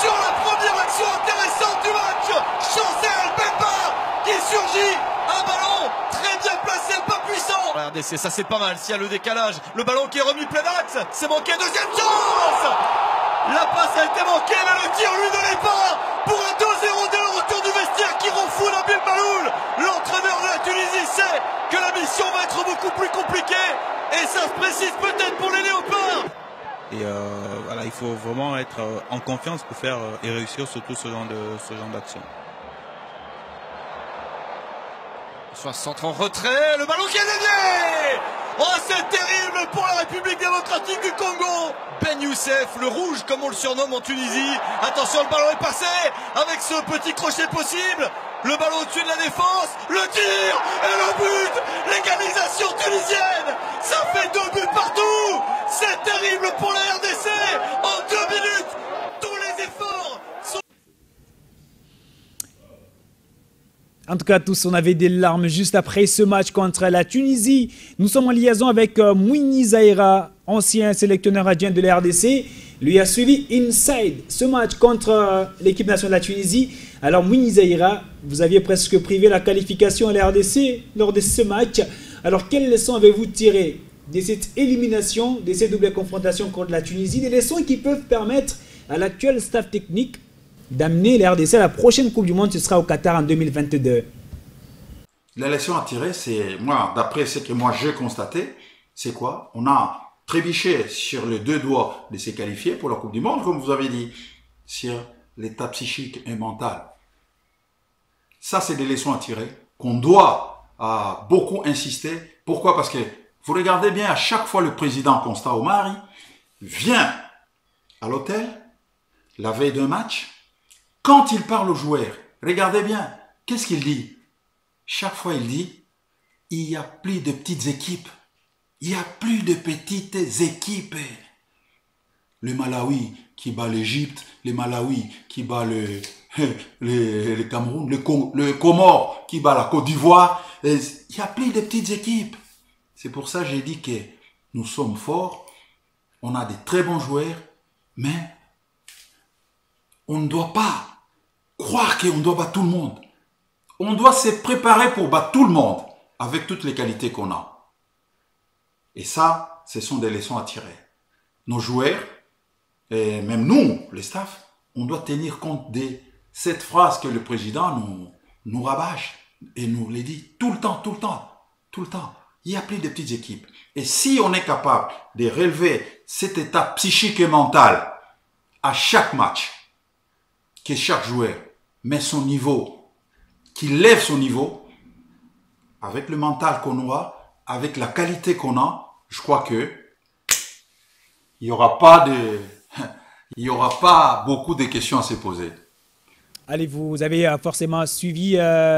sur la première action intéressante du match. Chancel Bemba qui surgit, un ballon très bien placé, pas puissant. La RDC, ça c'est pas mal, s'il y a le décalage, le ballon qui est remis plein axe, c'est manqué, deuxième chance. La passe a été manquée, mais le tir lui donnait pas pour un 2-0 dès le retour du vestiaire qui rend fou Nabil Maloul. L'entraîneur de la Tunisie sait que la mission va être beaucoup plus compliquée et ça se précise peut-être pour les Léopards. Et voilà, il faut vraiment être en confiance pour faire et réussir surtout ce genre d'action. Soit centre en retrait, le ballon qui est dévié. Oh, c'est terrible pour la République démocratique du Congo. Ben Youssef, le rouge comme on le surnomme en Tunisie. Attention, le ballon est passé avec ce petit crochet possible. Le ballon au-dessus de la défense, le tir et le but. L'égalisation tunisienne. Ça fait 2 buts partout. C'est terrible pour la RDC. En 2 minutes, tous les efforts sont... En tout cas, tous, on avait des larmes juste après ce match contre la Tunisie. Nous sommes en liaison avec Mouini Zaïra, ancien sélectionneur adjoint de la RDC. Lui a suivi inside ce match contre l'équipe nationale de la Tunisie. Alors, Mouini Zaïra, vous aviez presque privé la qualification à la RDC lors de ce match. Alors, quelles leçons avez-vous tirées de cette élimination, de cette double confrontation contre la Tunisie? Des leçons qui peuvent permettre à l'actuel staff technique d'amener la RDC à la prochaine Coupe du Monde, ce sera au Qatar en 2022. La leçon à tirer, c'est, moi, d'après ce que moi j'ai constaté, c'est quoi? On a trébuché sur les 2 doigts de se qualifier pour la Coupe du Monde, comme vous avez dit, sur l'état psychique et mental. Ça, c'est des leçons à tirer qu'on doit beaucoup insister. Pourquoi? Parce que vous regardez bien, à chaque fois le président Constant Omari vient à l'hôtel la veille d'un match. Quand il parle aux joueurs, regardez bien, qu'est-ce qu'il dit? Chaque fois, il dit, il n'y a plus de petites équipes. Il n'y a plus de petites équipes. Le Malawi qui bat l'Égypte, le Malawi qui bat le Cameroun, le Comore qui bat la Côte d'Ivoire. Il n'y a plus de petites équipes. C'est pour ça que j'ai dit que nous sommes forts, on a des très bons joueurs, mais on ne doit pas croire qu'on doit battre tout le monde. On doit se préparer pour battre tout le monde avec toutes les qualités qu'on a. Et ça, ce sont des leçons à tirer. Nos joueurs, et même nous, les staffs, on doit tenir compte de cette phrase que le président nous rabâche et nous les dit tout le temps, tout le temps, tout le temps. Il n'y a plus de petites équipes. Et si on est capable de relever cet état psychique et mental à chaque match, que chaque joueur met son niveau, qu'il lève son niveau, avec le mental qu'on aura, avec la qualité qu'on a, je crois que il n'y aura pas beaucoup de questions à se poser. Allez, vous avez forcément suivi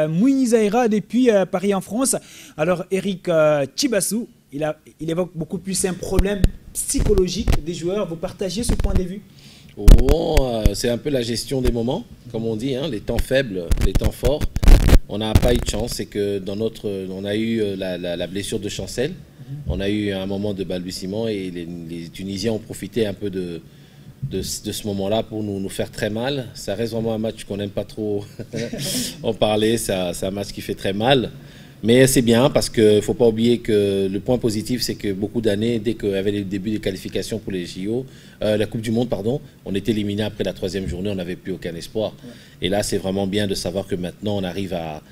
Mouini Zaïra depuis Paris en France. Alors, Eric Chibassou, il évoque beaucoup plus un problème psychologique des joueurs. Vous partagez ce point de vue? Bon, c'est un peu la gestion des moments, comme on dit, hein, les temps faibles, les temps forts. On n'a pas eu de chance, c'est que on a eu la blessure de Chancel, on a eu un moment de balbutiement et les Tunisiens ont profité un peu de ce moment-là pour nous faire très mal. Ça reste vraiment un match qu'on n'aime pas trop en parler, c'est un match qui fait très mal. Mais c'est bien parce qu'il ne faut pas oublier que le point positif, c'est que beaucoup d'années, dès qu'il y avait le début des qualifications pour les JO, la Coupe du Monde, pardon, on était éliminé après la 3e journée, on n'avait plus aucun espoir. Et là, c'est vraiment bien de savoir que maintenant, on arrive à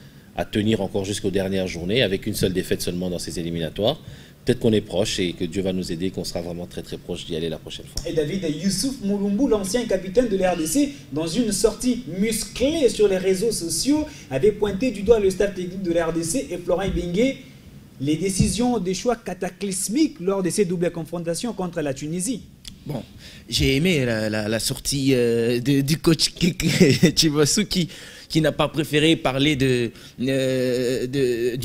tenir encore jusqu'aux dernières journées avec une seule défaite seulement dans ces éliminatoires. Peut-être qu'on est proche et que Dieu va nous aider, qu'on sera vraiment très très proche d'y aller la prochaine fois. Et David Youssouf Moulombou, l'ancien capitaine de la RDC, dans une sortie musclée sur les réseaux sociaux, avait pointé du doigt le staff technique de la RDC et Florent Ibenge les décisions des choix cataclysmiques lors de ces doubles confrontations contre la Tunisie. Bon, j'ai aimé la sortie du coach Chibassou qui n'a pas préféré parler du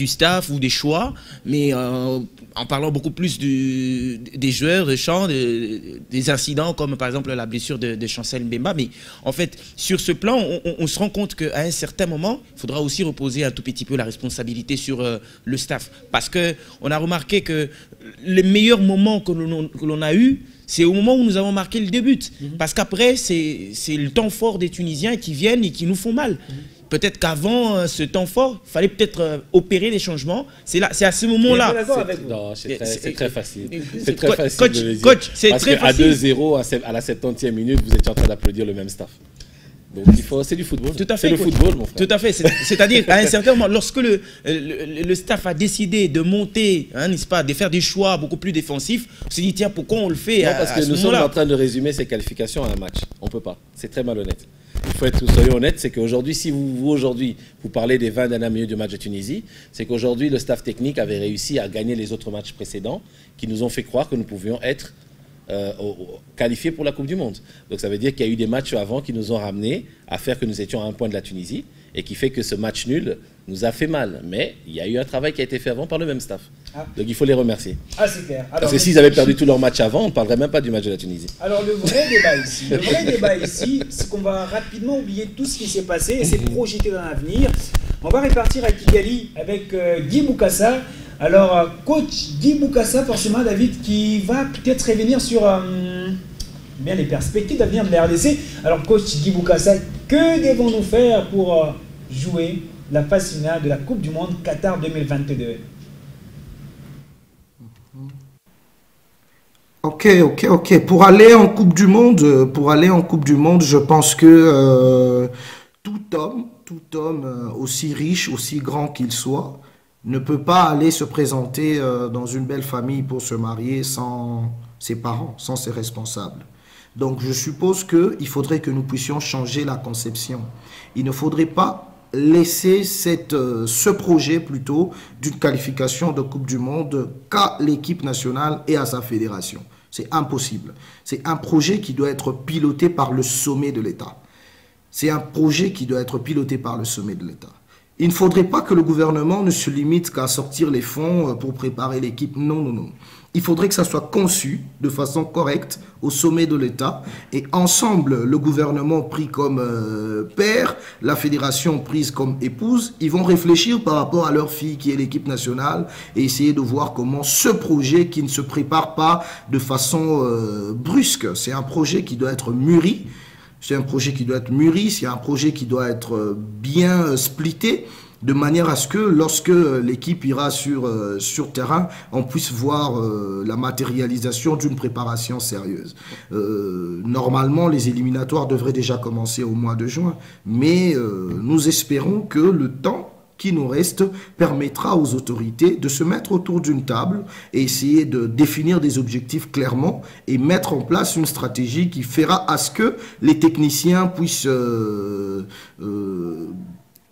staff ou des choix, mais en parlant beaucoup plus des joueurs, de champ, des incidents comme par exemple la blessure de Chancel Mbemba. Mais en fait, sur ce plan, on se rend compte qu'à un certain moment, il faudra aussi reposer un tout petit peu la responsabilité sur le staff. Parce qu'on a remarqué que les meilleurs moments que l'on a eus, c'est au moment où nous avons marqué le début. Parce qu'après, c'est le temps fort des Tunisiens qui viennent et qui nous font mal. Peut-être qu'avant ce temps fort, il fallait peut-être opérer des changements. C'est à ce moment-là. C'est très facile. C'est très facile de le dire. Coach, c'est très facile. Parce qu'à 2-0, à la 70e minute, vous étiez en train d'applaudir le même staff. Donc c'est du football. Tout à fait. C'est le football, mon frère. Tout à fait. C'est-à-dire qu'à un certain moment, lorsque le staff a décidé de monter, hein, n'est-ce pas, de faire des choix beaucoup plus défensifs, on s'est dit tiens, pourquoi on le fait non, parce que nous sommes en train de résumer ces qualifications à un match. On ne peut pas. C'est très malhonnête. Il faut être soyons honnêtes, c'est qu'aujourd'hui, si vous parlez des 20 dernières minutes du match de Tunisie, c'est qu'aujourd'hui, le staff technique avait réussi à gagner les autres matchs précédents qui nous ont fait croire que nous pouvions être qualifiés pour la Coupe du Monde. Donc ça veut dire qu'il y a eu des matchs avant qui nous ont ramenés à faire que nous étions à un point de la Tunisie et qui fait que ce match nul nous a fait mal. Mais il y a eu un travail qui a été fait avant par le même staff. Donc il faut les remercier. Ah, c'est clair. Alors, parce que s'ils avaient perdu tous leurs matchs avant, on ne parlerait même pas du match de la Tunisie. Alors le vrai débat ici, c'est qu'on va rapidement oublier tout ce qui s'est passé et se projeter dans l'avenir. On va repartir à Kigali avec Guy Bokassa. Alors coach Guy Bokassa, forcément David, qui va peut-être revenir sur bien les perspectives d'avenir de la RDC. Alors coach Guy Bokassa, que devons-nous faire pour jouer la phase finale de la Coupe du Monde Qatar 2022? Ok. Pour aller en Coupe du Monde, je pense que tout homme, aussi riche, aussi grand qu'il soit, ne peut pas aller se présenter dans une belle famille pour se marier sans ses parents, sans ses responsables. Donc je suppose qu'il faudrait que nous puissions changer la conception. Il ne faudrait pas laisser ce projet plutôt d'une qualification de Coupe du Monde qu'à l'équipe nationale et à sa fédération. C'est impossible. C'est un projet qui doit être piloté par le sommet de l'État. Il ne faudrait pas que le gouvernement ne se limite qu'à sortir les fonds pour préparer l'équipe. Non. Il faudrait que ça soit conçu de façon correcte au sommet de l'État. Et ensemble, le gouvernement pris comme père, la fédération prise comme épouse, ils vont réfléchir par rapport à leur fille qui est l'équipe nationale et essayer de voir comment ce projet qui ne se prépare pas de façon brusque, c'est un projet qui doit être mûri. C'est un projet qui doit être bien splitté, de manière à ce que lorsque l'équipe ira sur terrain, on puisse voir la matérialisation d'une préparation sérieuse. Normalement, les éliminatoires devraient déjà commencer au mois de juin, mais nous espérons que le temps qui nous reste permettra aux autorités de se mettre autour d'une table et essayer de définir des objectifs clairement et mettre en place une stratégie qui fera à ce que les techniciens puissent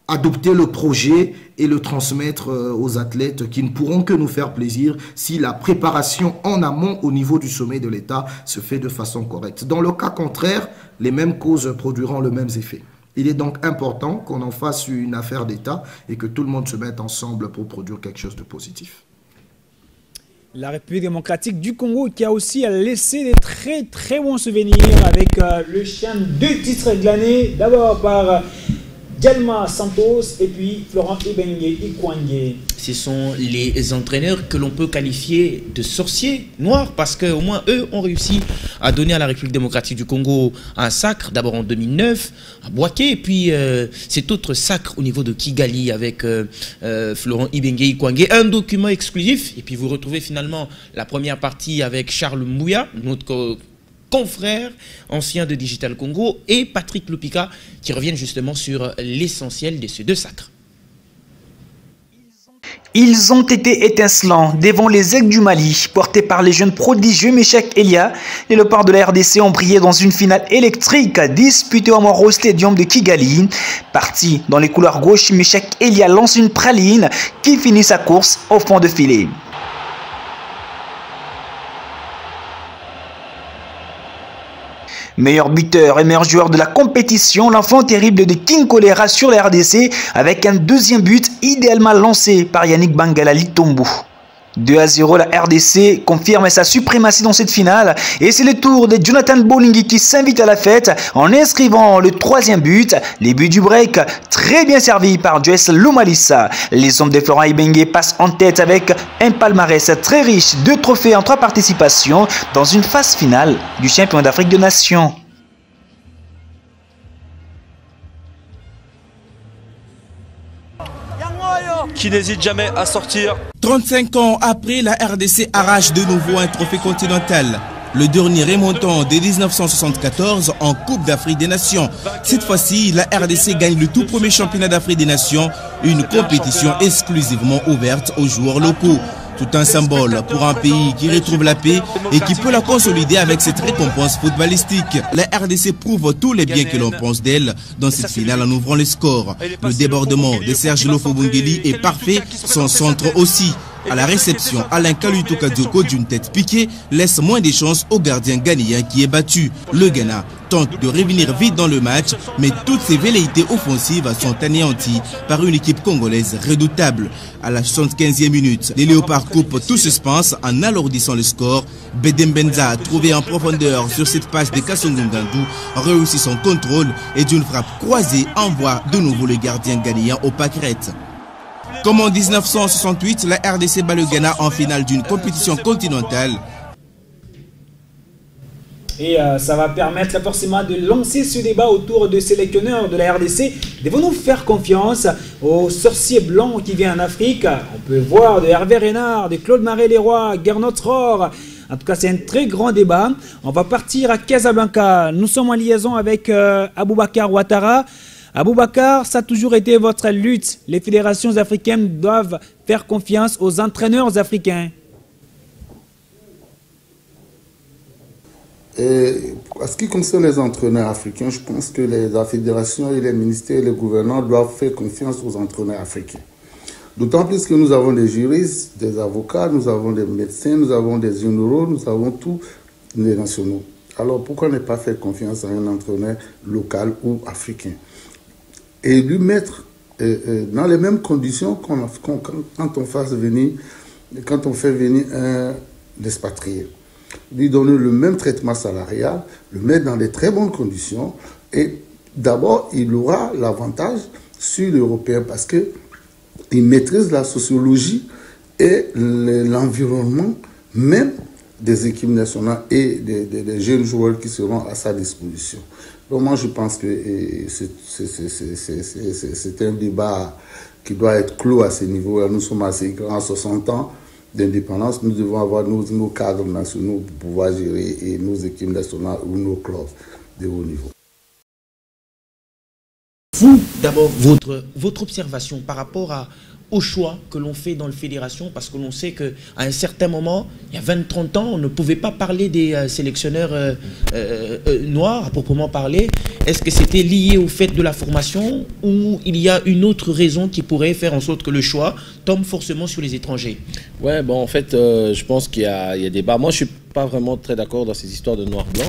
adopter le projet et le transmettre aux athlètes qui ne pourront que nous faire plaisir si la préparation en amont au niveau du sommet de l'État se fait de façon correcte. Dans le cas contraire, les mêmes causes produiront le même effet. Il est donc important qu'on en fasse une affaire d'État et que tout le monde se mette ensemble pour produire quelque chose de positif. La République démocratique du Congo qui a aussi laissé des très bons souvenirs avec le chien de titres glanés, d'abord par Djalma Santos et puis Florent Ibenge Ikwangé. Ce sont les entraîneurs que l'on peut qualifier de sorciers noirs parce qu'au moins eux ont réussi à donner à la République démocratique du Congo un sacre, d'abord en 2009 à Bouaké et puis cet autre sacre au niveau de Kigali avec Florent Ibenge Ikwangé, un document exclusif et puis vous retrouvez finalement la première partie avec Charles Mouya, notre confrère ancien de Digital Congo et Patrick Lupika qui reviennent justement sur l'essentiel de ces deux sacres. Ils ont été étincelants devant les aigles du Mali, portés par les jeunes prodigieux Meshak Elia. Les léopards de la RDC ont brillé dans une finale électrique disputée au Amahoro Stadium de Kigali. Parti dans les couloirs gauche, Meshak Elia lance une praline qui finit sa course au fond de filet. Meilleur buteur et meilleur joueur de la compétition, l'enfant terrible de King Kolera rassure la RDC avec un deuxième but idéalement lancé par Yannick Bangala Litombo. 2-0, la RDC confirme sa suprématie dans cette finale et c'est le tour de Jonathan Bolingui qui s'invite à la fête en inscrivant le troisième but. Les buts du break très bien servis par Joyce Lumalissa. Les hommes de Florent Ibenge passent en tête avec un palmarès très riche, 2 trophées en 3 participations dans une phase finale du championnat d'Afrique des Nations. Qui n'hésite jamais à sortir. 35 ans après, la RDC arrache de nouveau un trophée continental. Le dernier remontant de 1974 en Coupe d'Afrique des Nations. Cette fois-ci, la RDC gagne le tout premier championnat d'Afrique des Nations, une compétition exclusivement ouverte aux joueurs locaux. Tout un symbole pour un pays qui retrouve la paix et qui peut la consolider avec cette récompense footballistique. La RDC prouve tous les biens que l'on pense d'elle dans cette finale en ouvrant les scores. Le débordement de Serge Lofo Bungeli est parfait, son centre aussi. À la réception, Alain Kaluto Kadioko d'une tête piquée laisse moins de chances au gardien ghanéen qui est battu. Le Ghana tente de revenir vite dans le match, mais toutes ses velléités offensives sont anéanties par une équipe congolaise redoutable. À la 75e minute, les Léopards coupent tout suspense en alourdissant le score. Bedembenza a trouvé en profondeur sur cette passe de Kassongo Ngandou, réussit son contrôle et d'une frappe croisée envoie de nouveau le gardien ghanéen au pâquerette. Comme en 1968, la RDC bat le Ghana en finale d'une compétition continentale. Et ça va permettre forcément de lancer ce débat autour de sélectionneurs de la RDC. Devons-nous faire confiance aux sorciers blancs qui viennent en Afrique? On peut voir de Hervé Renard, de Claude Marais-Leroy, Gernot Rohr. En tout cas, c'est un très grand débat. On va partir à Casablanca. Nous sommes en liaison avec Aboubakar Ouattara. Aboubakar, ça a toujours été votre lutte. Les fédérations africaines doivent faire confiance aux entraîneurs africains. Et en ce qui concerne les entraîneurs africains, je pense que la fédération et les ministères et les gouvernants doivent faire confiance aux entraîneurs africains. D'autant plus que nous avons des juristes, des avocats, nous avons des médecins, nous avons des généraux, nous avons tous les nationaux. Alors pourquoi ne pas faire confiance à un entraîneur local ou africain? Et lui mettre dans les mêmes conditions quand on fait venir un expatrié. Lui donner le même traitement salarial, le mettre dans de très bonnes conditions. Et d'abord, il aura l'avantage sur l'Européen parce qu'il maîtrise la sociologie et l'environnement même des équipes nationales et des jeunes joueurs qui seront à sa disposition. Donc moi, je pense que c'est un débat qui doit être clos à ce niveau. Nous sommes assez grands, 60 ans d'indépendance, nous devons avoir nos cadres nationaux pour pouvoir gérer et nos équipes nationales ou nos clubs de haut niveau. Vous, d'abord, votre observation par rapport au choix que l'on fait dans la fédération, parce que l'on sait qu'à un certain moment, il y a 20-30 ans, on ne pouvait pas parler des sélectionneurs noirs, à proprement parler. Est-ce que c'était lié au fait de la formation ou il y a une autre raison qui pourrait faire en sorte que le choix tombe forcément sur les étrangers? Ouais, bon, en fait, je pense qu'il y a débat. Moi, je ne suis pas vraiment très d'accord dans ces histoires de noir-blanc,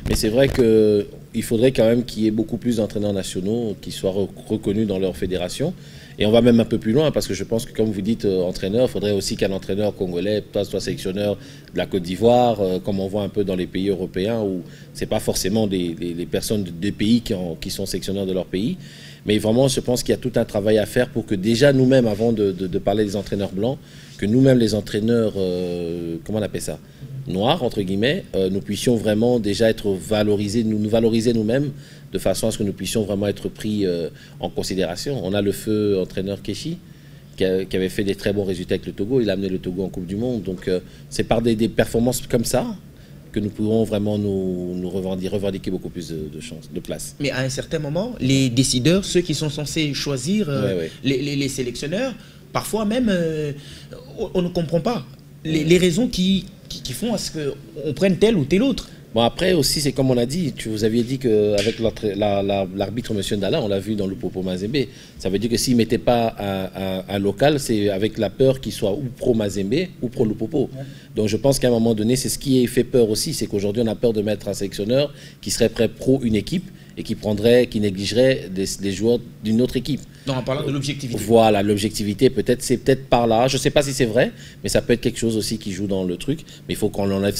mais c'est vrai qu'il faudrait quand même qu'il y ait beaucoup plus d'entraîneurs nationaux qui soient reconnus dans leur fédération. Et on va même un peu plus loin parce que je pense que, comme vous dites, entraîneur, il faudrait aussi qu'un entraîneur congolais soit sélectionneur de la Côte d'Ivoire, comme on voit un peu dans les pays européens où ce n'est pas forcément les personnes des pays qui sont sélectionneurs de leur pays. Mais vraiment, je pense qu'il y a tout un travail à faire pour que déjà nous-mêmes, avant de parler des entraîneurs blancs, que nous-mêmes les entraîneurs, comment on appelle ça, noirs, entre guillemets, nous puissions vraiment déjà être valorisés, nous valoriser nous-mêmes de façon à ce que nous puissions vraiment être pris en considération. On a le feu entraîneur Keshi qui avait fait des très bons résultats avec le Togo. Il a amené le Togo en Coupe du Monde. Donc c'est par des performances comme ça que nous pourrons vraiment nous revendiquer beaucoup plus de chances, de place. Mais à un certain moment, les décideurs, ceux qui sont censés choisir les sélectionneurs, parfois même, on ne comprend pas les raisons qui font à ce qu'on prenne tel ou tel autre. Bon, après aussi, c'est comme on a dit, vous aviez dit qu'avec l'arbitre M. Ndala, on l'a vu dans le Popo Mazembe, ça veut dire que s'il ne mettait pas un local, c'est avec la peur qu'il soit ou pro-Mazembe ou pro-Lupopo. Ouais. Donc je pense qu'à un moment donné, c'est ce qui fait peur aussi, c'est qu'aujourd'hui on a peur de mettre un sélectionneur qui serait prêt pro une équipe et qui négligerait des joueurs d'une autre équipe. Non, en parlant de l'objectivité. Voilà, l'objectivité, c'est peut-être par là. Je ne sais pas si c'est vrai, mais ça peut être quelque chose aussi qui joue dans le truc. Mais il faut qu'on enlève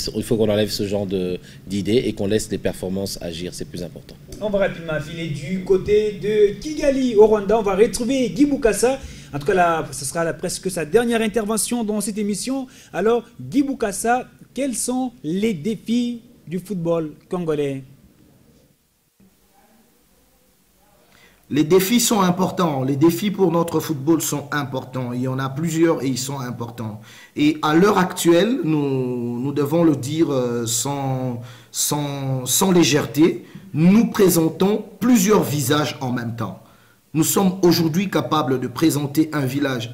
ce genre d'idées et qu'on laisse les performances agir. C'est plus important. On va rapidement filer du côté de Kigali, au Rwanda. On va retrouver Guy Boukassa. En tout cas, là, ce sera presque sa dernière intervention dans cette émission. Alors, Guy Boukassa, quels sont les défis du football congolais? Les défis sont importants. Les défis pour notre football sont importants. Il y en a plusieurs et ils sont importants. Et à l'heure actuelle, nous devons le dire sans légèreté, nous présentons plusieurs visages en même temps. Nous sommes aujourd'hui capables de présenter un visage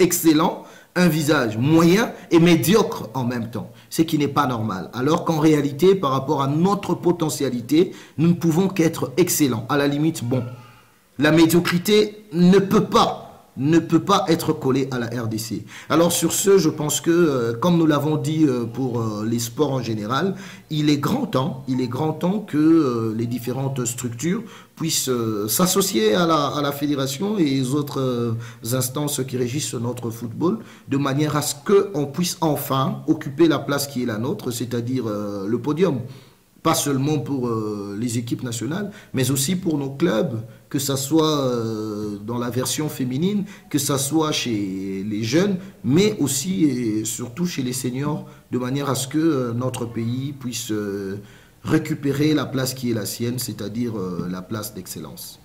excellent, un visage moyen et médiocre en même temps, ce qui n'est pas normal. Alors qu'en réalité, par rapport à notre potentialité, nous ne pouvons qu'être excellents, à la limite bon. La médiocrité ne peut pas ne peut pas être collé à la RDC. Alors sur ce, je pense que, comme nous l'avons dit pour les sports en général, il est grand temps que les différentes structures puissent s'associer à la fédération et les autres instances qui régissent notre football, de manière à ce qu'on puisse enfin occuper la place qui est la nôtre, c'est-à-dire le podium. Pas seulement pour les équipes nationales, mais aussi pour nos clubs, que ce soit dans la version féminine, que ce soit chez les jeunes, mais aussi et surtout chez les seniors, de manière à ce que notre pays puisse récupérer la place qui est la sienne, c'est-à-dire la place d'excellence.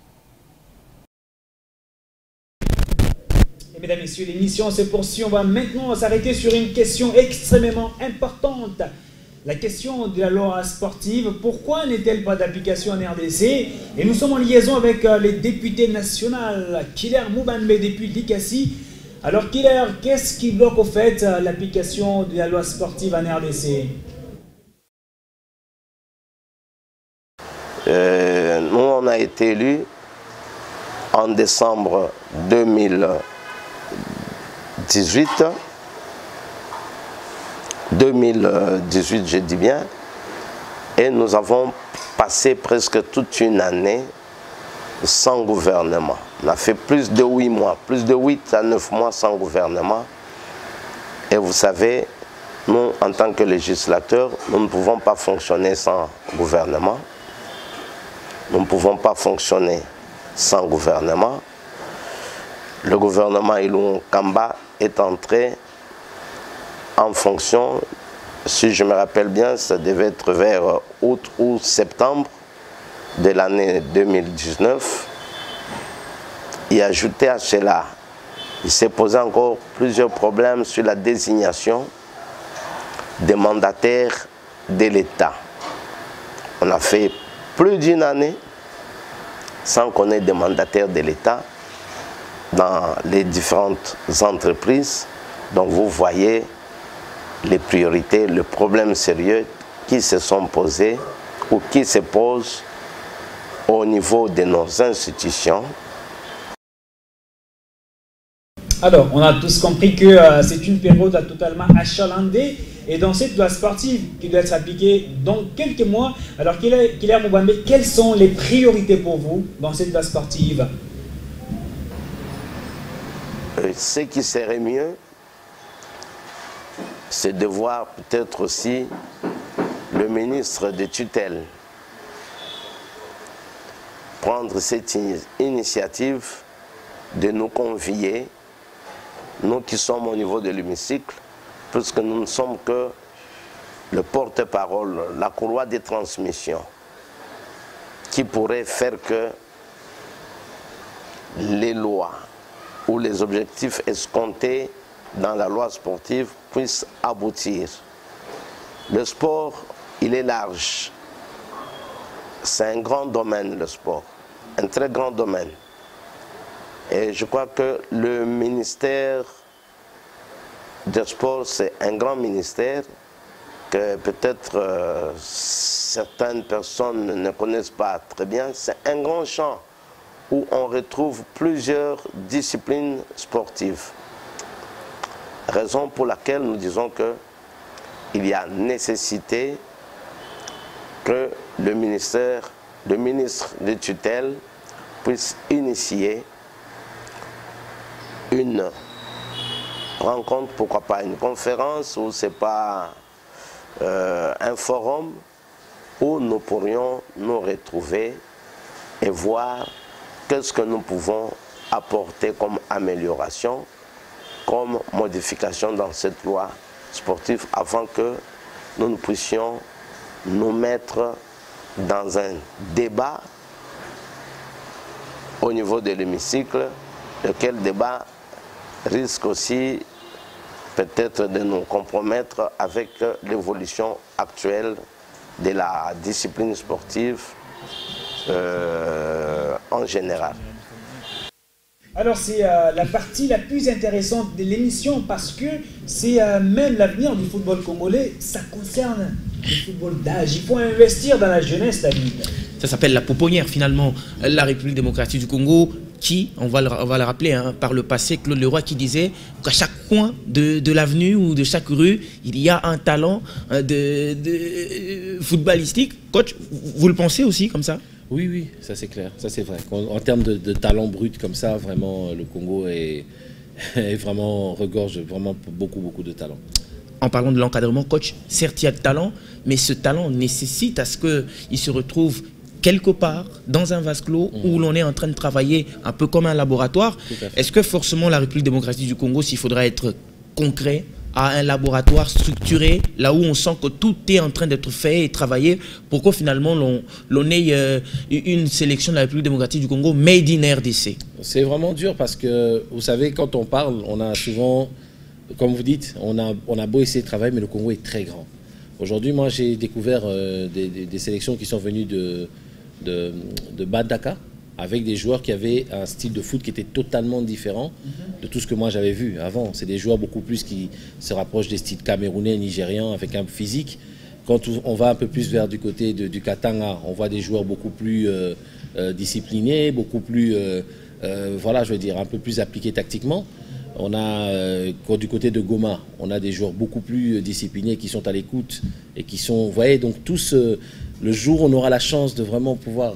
Et mesdames, messieurs, l'émission se poursuit. On va maintenant s'arrêter sur une question extrêmement importante. La question de la loi sportive, pourquoi n'est-elle pas d'application en RDC? Et nous sommes en liaison avec les députés nationaux, Killer Moubambe depuis Dikassi. Alors Killer, qu'est-ce qui bloque au fait l'application de la loi sportive en RDC? Nous, on a été élus en décembre 2018. 2018, je dis bien, et nous avons passé presque toute une année sans gouvernement. On a fait plus de 8 mois, plus de 8 à 9 mois sans gouvernement. Et vous savez, nous, en tant que législateurs, nous ne pouvons pas fonctionner sans gouvernement. Nous ne pouvons pas fonctionner sans gouvernement. Le gouvernement Ilunga Kamba est entré en fonction, si je me rappelle bien, ça devait être vers août ou septembre de l'année 2019. Et ajouté à cela, il s'est posé encore plusieurs problèmes sur la désignation des mandataires de l'État. On a fait plus d'une année sans qu'on ait des mandataires de l'État dans les différentes entreprises. Donc vous voyez les priorités, les problèmes sérieux qui se sont posés ou qui se posent au niveau de nos institutions. Alors, on a tous compris que c'est une période totalement achalandée et dans cette loi sportive qui doit être appliquée dans quelques mois. Alors, Killer Moubambe, quelles sont les priorités pour vous dans cette loi sportive? Ce qui serait mieux, c'est de voir peut-être aussi le ministre de tutelle prendre cette initiative de nous convier, nous qui sommes au niveau de l'hémicycle, puisque nous ne sommes que le porte-parole, la courroie de transmission, qui pourrait faire que les lois ou les objectifs escomptés dans la loi sportive puissent aboutir. Le sport, il est large. C'est un grand domaine, le sport. Un très grand domaine. Et je crois que le ministère des Sports, c'est un grand ministère que peut-être certaines personnes ne connaissent pas très bien. C'est un grand champ où on retrouve plusieurs disciplines sportives. Raison pour laquelle nous disons qu'il y a nécessité que le ministre de tutelle puisse initier une rencontre, pourquoi pas une conférence, ou c'est pas un forum où nous pourrions nous retrouver et voir qu'est-ce que nous pouvons apporter comme amélioration, comme modification dans cette loi sportive avant que nous ne puissions nous mettre dans un débat au niveau de l'hémicycle, lequel débat risque aussi peut-être de nous compromettre avec l'évolution actuelle de la discipline sportive en général. Alors c'est la partie la plus intéressante de l'émission parce que c'est même l'avenir du football congolais, ça concerne le football d'âge. Il faut investir dans la jeunesse, David. Ça s'appelle la pouponnière finalement. La République démocratique du Congo qui, on va le rappeler, hein, par le passé, Claude Leroy qui disait qu'à chaque coin de l'avenue ou de chaque rue, il y a un talent footballistique. Coach, vous le pensez aussi comme ça? Oui, oui, ça c'est clair, ça c'est vrai. En termes de talent brut comme ça, vraiment, le Congo vraiment regorge vraiment beaucoup de talent. En parlant de l'encadrement, coach, certes il y a de talent, mais ce talent nécessite à ce qu'il se retrouve quelque part dans un vase clos où l'on est en train de travailler un peu comme un laboratoire. Est-ce que forcément la République démocratique du Congo, s'il faudra être concret, a un laboratoire structuré, là où on sent que tout est en train d'être fait et travaillé pour que finalement l'on ait une sélection de la République démocratique du Congo made in RDC? C'est vraiment dur parce que, vous savez, quand on parle, on a souvent, comme vous dites, on a beau essayer de travailler, mais le Congo est très grand. Aujourd'hui, moi, j'ai découvert des sélections qui sont venues de Badaka, avec des joueurs qui avaient un style de foot qui était totalement différent de tout ce que moi j'avais vu avant. C'est des joueurs beaucoup plus qui se rapprochent des styles camerounais, nigérians, avec un physique. Quand on va un peu plus vers du côté du Katanga, on voit des joueurs beaucoup plus disciplinés, beaucoup plus, voilà, je veux dire, un peu plus appliqués tactiquement. On a, du côté de Goma, on a des joueurs beaucoup plus disciplinés qui sont à l'écoute et qui sont, vous voyez, donc tous, le jour où on aura la chance de vraiment pouvoir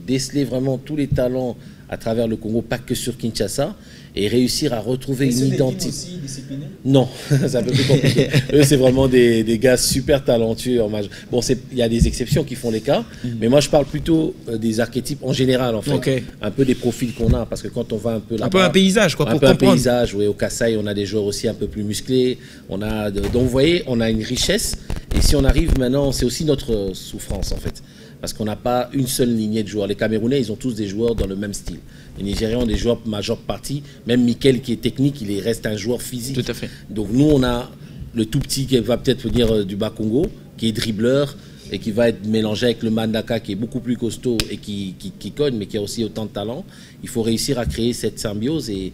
déceler vraiment tous les talents à travers le Congo, pas que sur Kinshasa, et réussir à retrouver une identité. Aussi disciplinés? Non, c'est un peu plus compliqué. Eux, c'est vraiment des gars super talentueux. Bon, il y a des exceptions qui font les cas, mais moi, je parle plutôt des archétypes en général, en fait. Un peu des profils qu'on a, parce que quand on va un peu là-bas... Un peu un paysage, quoi, pour comprendre. Un paysage, oui. Au Kassai, on a des joueurs aussi un peu plus musclés. Donc, vous voyez, on a une richesse. Et si on arrive maintenant, c'est aussi notre souffrance, en fait. Parce qu'on n'a pas une seule lignée de joueurs. Les Camerounais, ils ont tous des joueurs dans le même style. Les Nigérians ont des joueurs majeure partie. Même Mikel, qui est technique, il reste un joueur physique. Tout à fait. Donc nous, on a le tout petit qui va peut-être venir du Bas-Congo, qui est dribbleur et qui va être mélangé avec le Mandaka, qui est beaucoup plus costaud et qui cogne, mais qui a aussi autant de talent. Il faut réussir à créer cette symbiose et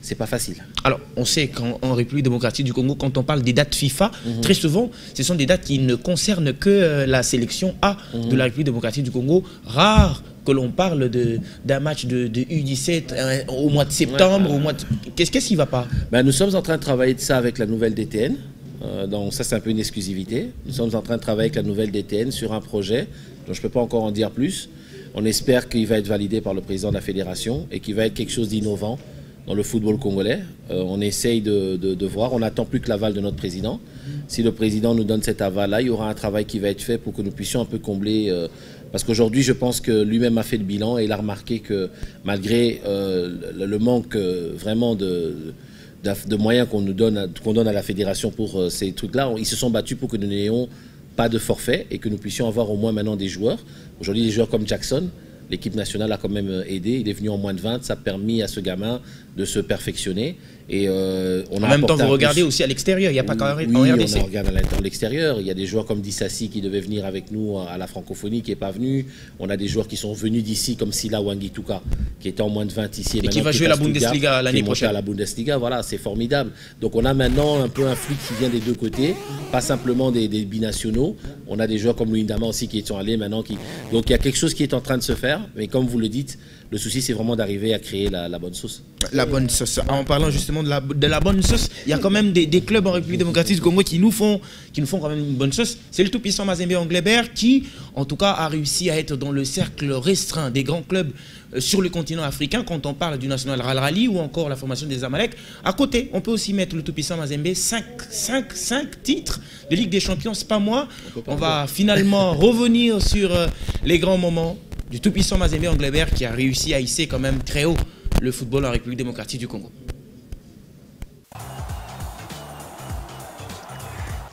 c'est pas facile. Alors, on sait qu'en République démocratique du Congo, quand on parle des dates FIFA, très souvent, ce sont des dates qui ne concernent que la sélection A de la République démocratique du Congo. Rare que l'on parle d'un match de U17 au mois de septembre. Qu'est-ce qui ne va pas? Nous sommes en train de travailler de ça avec la nouvelle DTN. Donc ça, c'est un peu une exclusivité. Nous sommes en train de travailler avec la nouvelle DTN sur un projet dont je ne peux pas encore en dire plus. On espère qu'il va être validé par le président de la fédération et qu'il va être quelque chose d'innovant dans le football congolais. On essaye de voir, on n'attend plus que l'aval de notre président. Si le président nous donne cet aval-là, il y aura un travail qui va être fait pour que nous puissions un peu combler, parce qu'aujourd'hui je pense que lui-même a fait le bilan et il a remarqué que malgré le manque vraiment de moyens qu'on donne à la fédération pour ces trucs-là, ils se sont battus pour que nous n'ayons pas de forfait et que nous puissions avoir au moins maintenant des joueurs. Aujourd'hui, des joueurs comme Jackson, l'équipe nationale a quand même aidé. Il est venu en moins de 20. Ça a permis à ce gamin de se perfectionner. Et on a en même temps, vous regardez aussi à l'extérieur. Il n'y a pas qu'en RDC. Oui, on regarde à l'extérieur. Il y a des joueurs comme Dissassi qui devaient venir avec nous à la francophonie, qui n'est pas venu. On a des joueurs qui sont venus d'ici, comme Sila Wangituka, qui était en moins de 20 ici. Et qui va jouer la Bundesliga l'année prochaine. À la Bundesliga, voilà, c'est formidable. Donc on a maintenant un peu un flux qui vient des deux côtés, pas simplement des binationaux. On a des joueurs comme Louis Ndama aussi qui sont allés maintenant. Donc il y a quelque chose qui est en train de se faire. Mais comme vous le dites, le souci, c'est vraiment d'arriver à créer la bonne sauce. La bonne sauce. En parlant justement de la bonne sauce, il y a quand même des clubs en République démocratique du Congo qui nous font quand même une bonne sauce. C'est le tout-puissant Mazembe Anglebert qui, en tout cas, a réussi à être dans le cercle restreint des grands clubs sur le continent africain quand on parle du National Rally ou encore la formation des Amalek. À côté, on peut aussi mettre le tout-puissant Mazembe, 5 titres de Ligue des Champions, c'est pas moi. On va finalement revenir sur les grands moments du tout-puissant Mazembe Anglebert qui a réussi à hisser quand même très haut le football en République démocratique du Congo.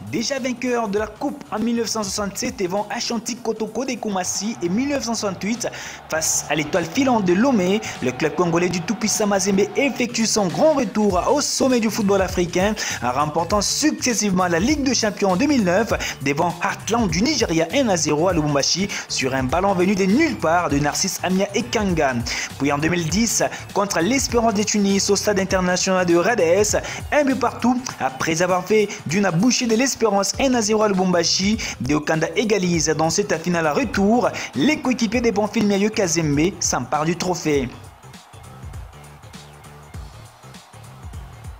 Déjà vainqueur de la Coupe en 1967 devant Ashanti Kotoko de Koumassi et 1968 face à l'étoile filante de Lomé, le club congolais du tout-puissant Mazembe effectue son grand retour au sommet du football africain en remportant successivement la Ligue des Champions en 2009 devant Heartland du Nigeria 1-0 à Lubumbashi sur un ballon venu de nulle part de Narcisse Amia Ekanga. Puis en 2010 contre l'Espérance de Tunis au stade international de Rades, un but partout après avoir fait d'une bouchée de l'Espérance 1-0 à Lubumbashi. Deokanda égalise dans cette finale à retour. Les coéquipiers des Bonfils Miayo Kazembe s'emparent du trophée.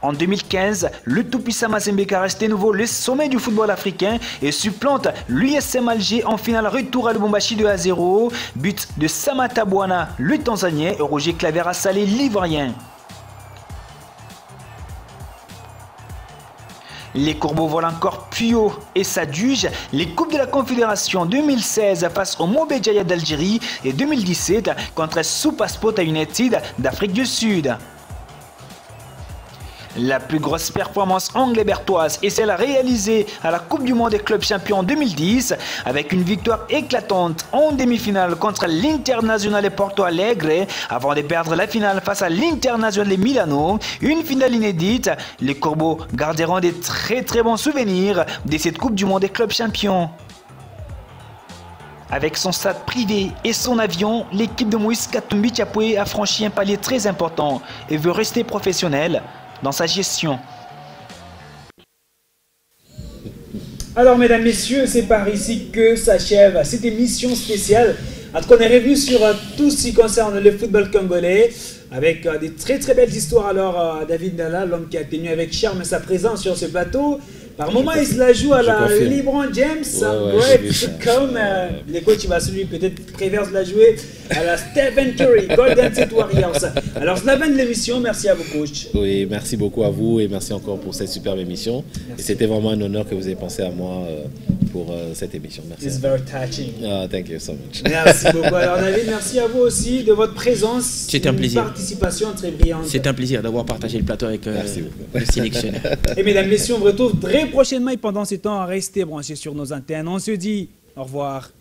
En 2015, le tout-puissant Mazembe reste de nouveau le sommet du football africain et supplante l'USM Alger en finale retour à Lubumbashi 2-0. But de Samata Bwana, le Tanzanien, et Roger Clavera Salé, l'Ivoirien. Les Corbeaux volent encore plus haut et s'adjugent les Coupes de la Confédération 2016 face au Mobe Jaya d'Algérie et 2017 contre SuperSport United d'Afrique du Sud. La plus grosse performance anglo-bertoise est celle réalisée à la Coupe du Monde des clubs champions en 2010 avec une victoire éclatante en demi-finale contre l'Internationale Porto Alegre avant de perdre la finale face à l'Internationale Milano. Une finale inédite. Les Corbeaux garderont des très bons souvenirs de cette Coupe du Monde des clubs champions. Avec son stade privé et son avion, l'équipe de Moïse Katumbi Chapoué a franchi un palier très important et veut rester professionnelle dans sa gestion. Alors mesdames, messieurs, c'est par ici que s'achève cette émission spéciale. En tout cas, on est revenu sur tout ce qui concerne le football congolais avec des très belles histoires. Alors David Dalla, l'homme qui a tenu avec charme sa présence sur ce plateau. Par moment, il se la joue à la LeBron James. Comme les coachs, il va celui peut-être préfère la jouer à la Stephen Curry, Golden State Warriors. Alors, c'est la fin de l'émission. Merci à vous, coach. Oui, merci beaucoup à vous et merci encore pour cette superbe émission. Et c'était vraiment un honneur que vous ayez pensé à moi pour cette émission. Merci. It's very touching. Thank you so much. Merci beaucoup. Alors, David, merci à vous aussi de votre présence. C'était un plaisir. Une participation très brillante. C'est un plaisir d'avoir partagé le plateau avec le sélectionneur. Et mesdames, messieurs, on vous retrouve très prochainement et pendant ce temps, restez branchés sur nos antennes. On se dit au revoir.